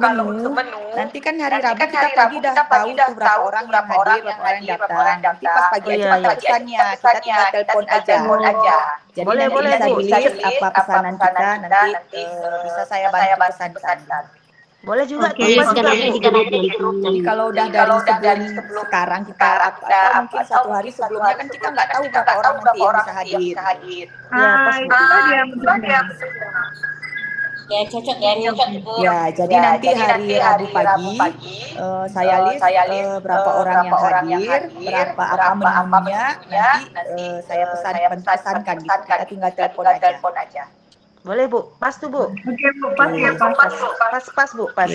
kalau untuk menu, nanti kan hari Rabu kita pagi udah tahu tuh berapa orang yang hadir, berapa orang yang datang. Nanti pas pagi aja kita pesannya, kita tinggal telepon aja. Jadi Boleh, nanti boleh, bisa Bu. dilihat apa pesanan kita, nanti bisa saya bantu pesankan. Boleh juga Oke, tuh, Mas. Jadi kalau udah dari sebelum sekarang kita atau mungkin satu hari sebelumnya kan kita nggak tahu berapa orang nanti yang bisa hadir. Itu dia. Ya cocok Bu. Ya, jadi nanti hari Rabu pagi saya list berapa orang yang hadir, berapa apa menunya, nanti saya pesankan gitu. Kita tinggal telepon aja. Boleh Bu, pas tuh Bu. Oke Bu, pas ya pas. Pas Bu, pas.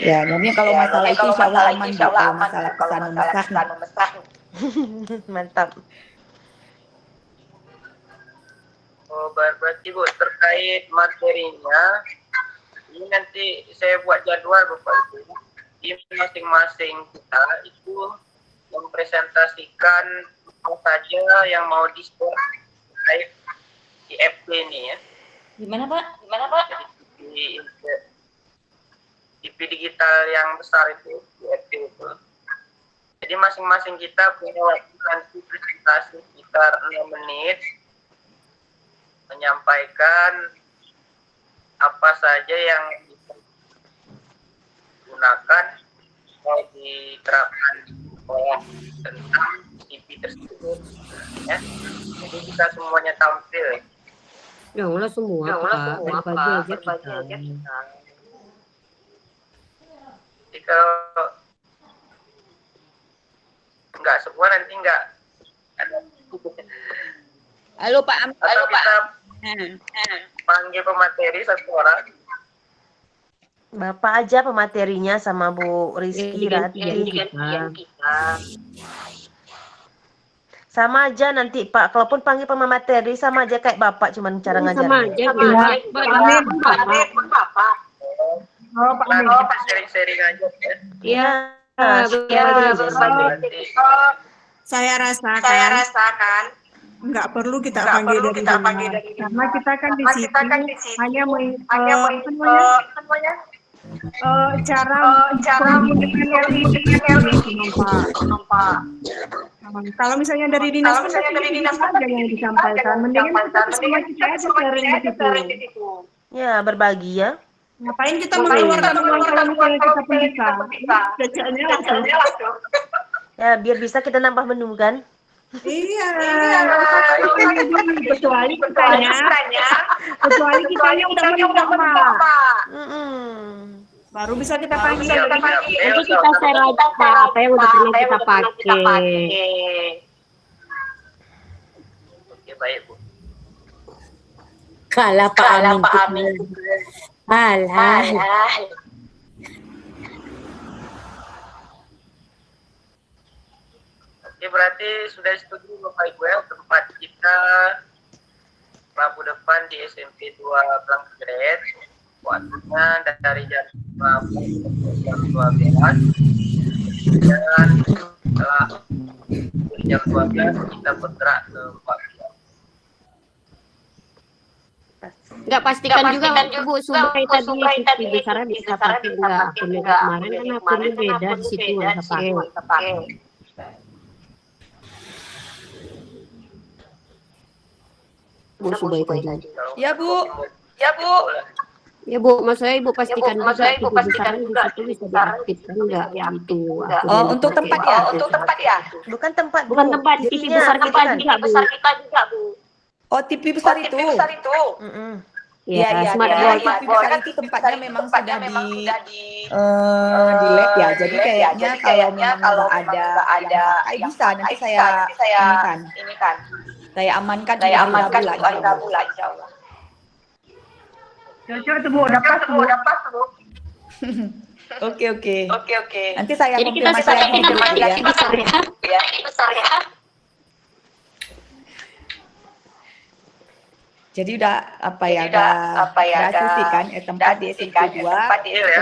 Ya, jadi kalau masalah itu insya Allah aman Bu, kalau masalah pesan memesan. Mantap. Oh, berarti Bu terkait materinya, ini nanti saya buat jadwal Bapak Ibu. Di masing-masing kita itu mempresentasikan apa saja yang mau di-share terkait di FB ini ya. Gimana Pak? Di TV digital yang besar itu, UFD itu. Jadi masing-masing kita punya waktu nanti presentasi sekitar 6 menit menyampaikan apa saja yang digunakan mau diterapkan oleh tentang TV tersebut. Ya. Jadi kita semuanya tampil. Ya Allah semua berbagi aja kita. Jadi kalau enggak semua nanti enggak ada. Halo Pak Am. Atau kita panggil pemateri satu orang. Bapak aja pematerinya sama Bu Rizky, Rati. Sama aja nanti Pak, kalaupun panggil pemateri sama aja kayak Bapak, cuman cara ngajarnya. Sama aja. Bapak. Oh, Pak kita sharing-sharing aja ya. Iya. Saya rasakan nggak perlu kita panggil dari rumah, karena kita kan di sini hanya cara menggunakan kalau misalnya dari dinas pun aja yang disampaikan, mendingan kita semua kita aja sharing di situ. Ya, berbagi ya. Ngapain kita mengeluarkan uang kalau misalnya kita pun bisa? Becannya langsung. Ya, biar bisa kita nambah menu kan? Iya. Kecuali kitanya udah meninggal, Pak. Baru bisa kita panggil. Nanti kita share aja Pak, apa yang udah pernah kita pakai. Oke, baik Bu. Kalah Pak Amin. Alah. Oke, berarti sudah setuju Bapak Ibu ya, tempat kita Rabu depan di SMP 2 Blangkret. Waktunya dari jam 12 dan setelah jam 12 kita bergerak ke Papua. Enggak pastikan juga Bu Subay tadi bicara bisa pakai enggak akunnya kemarin kan akunnya beda di situ nggak bisa pakai. Bu Subay tadi. Ya Bu. Ya Bu, maksudnya Ibu pastikan juga Ibu besaran di situ bisa diaktifkan enggak gitu. Oh, untuk tempat ya? Bukan tempat. Bukan tempat, TV besar kita juga Bu. Oh, TV besar itu. Iya, Smart Board. TV besar itu tempatnya memang sudah di lab ya. Jadi kayaknya kalau memang ada bisa nanti saya inikan. Saya amankan di hari Rabu lah insyaallah. Cocok tuh Bu, udah pas Bu. Oke. Nanti saya jadi kita konfirmasi lagi ya. Besar ya. Jadi udah asumsikan tempat di SMP 2.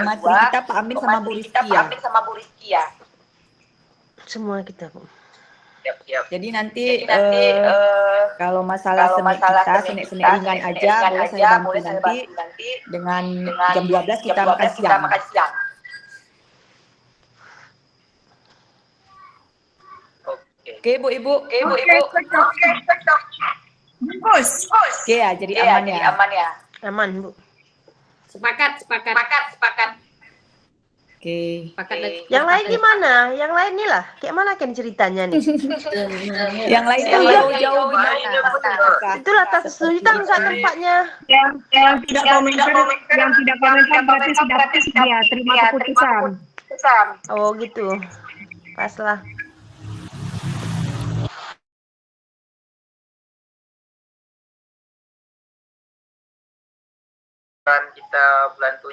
Pemateri kita Pak Amin sama Bu Rizky ya. Semua kita Bu. Jadi nanti kalau masalah senek ringan aja boleh saya bantu nanti dengan jam 12 kita makan siang. Oke Bu Ibu. Bos. Oke ya, jadi aman ya. Aman Bu. Sepakat. Oke. Yang lain gimana? Yang lain nih lah. Kayak mana kan ceritanya nih? Yang lain jauh-jauh gimana? Itulah tak kesulitan enggak tempatnya. Yang tidak komentar berarti sudah ya terima keputusan. Oh gitu. Pas lah. Kita bulan 7.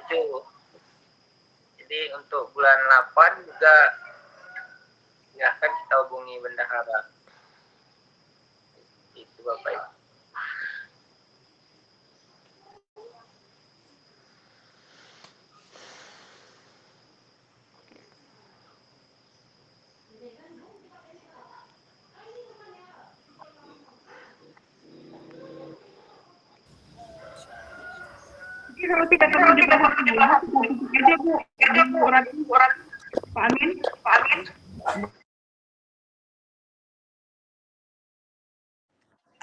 Jadi untuk bulan 8 juga ya kan kita hubungi bendahara. Itu Bapak Ibu. Kalau tidak perlu dibahas aja Bu.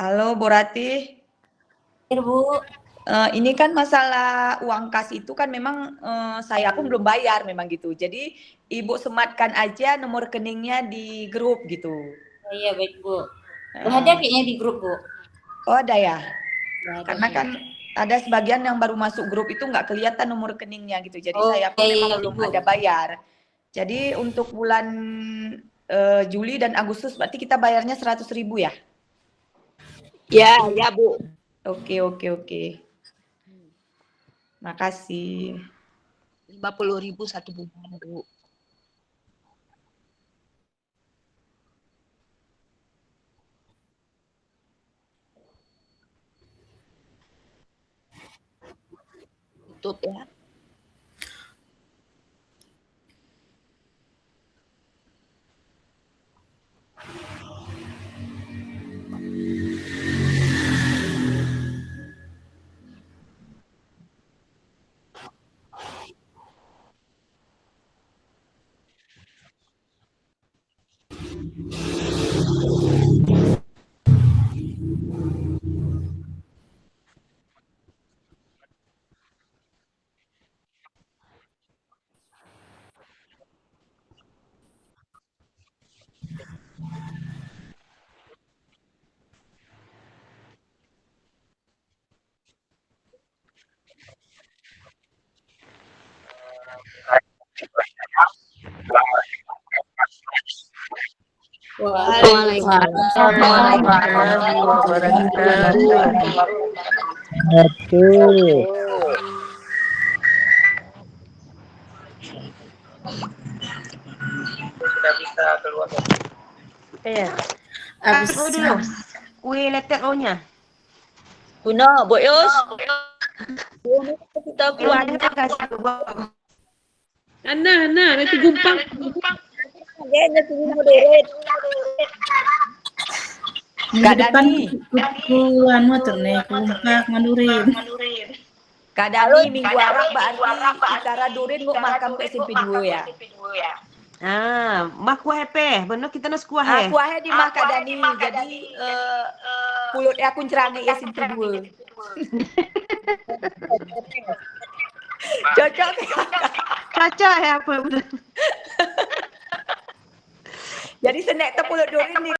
Halo, Bu Ratih. Bu. Ini kan masalah uang kas itu kan memang saya pun belum bayar memang gitu. Jadi Ibu sematkan aja nomor rekeningnya di grup gitu. Iya baik Bu. Ada kayaknya di grup Bu. Oh ada ya? Ada, Karena Bu. kan ada sebagian yang baru masuk grup itu nggak kelihatan nomor rekeningnya gitu. Jadi Oh, saya pun iya, memang iya, belum Bu. ada bayar. Jadi untuk bulan Juli dan Agustus berarti kita bayarnya 100.000 ya? Ya, ya Bu. Oke. Makasih. 50.000 satu bulan Bu. Tutup ya. Waalaikumsalam warahmatullahi wabarakatuh. Sudah bisa keluar. Iya. Habis. Dulu. Kue letek nya. Guna, Bu Yus. Kita keluar. Ana, nanti gumpang. Minggu depan ku anu atur nih, kumpak ngadurin. Kadang minggu arah berarti Itara Durin mau makam ke SMP 2 ya. Mah kuah hepe, bener kita nas kuah he. Kuahnya di mah Kadani, jadi pulutnya aku cerangi ya SMP 2. Cocok Cocok ya apa bener. Jadi senek te pulut Durin nih.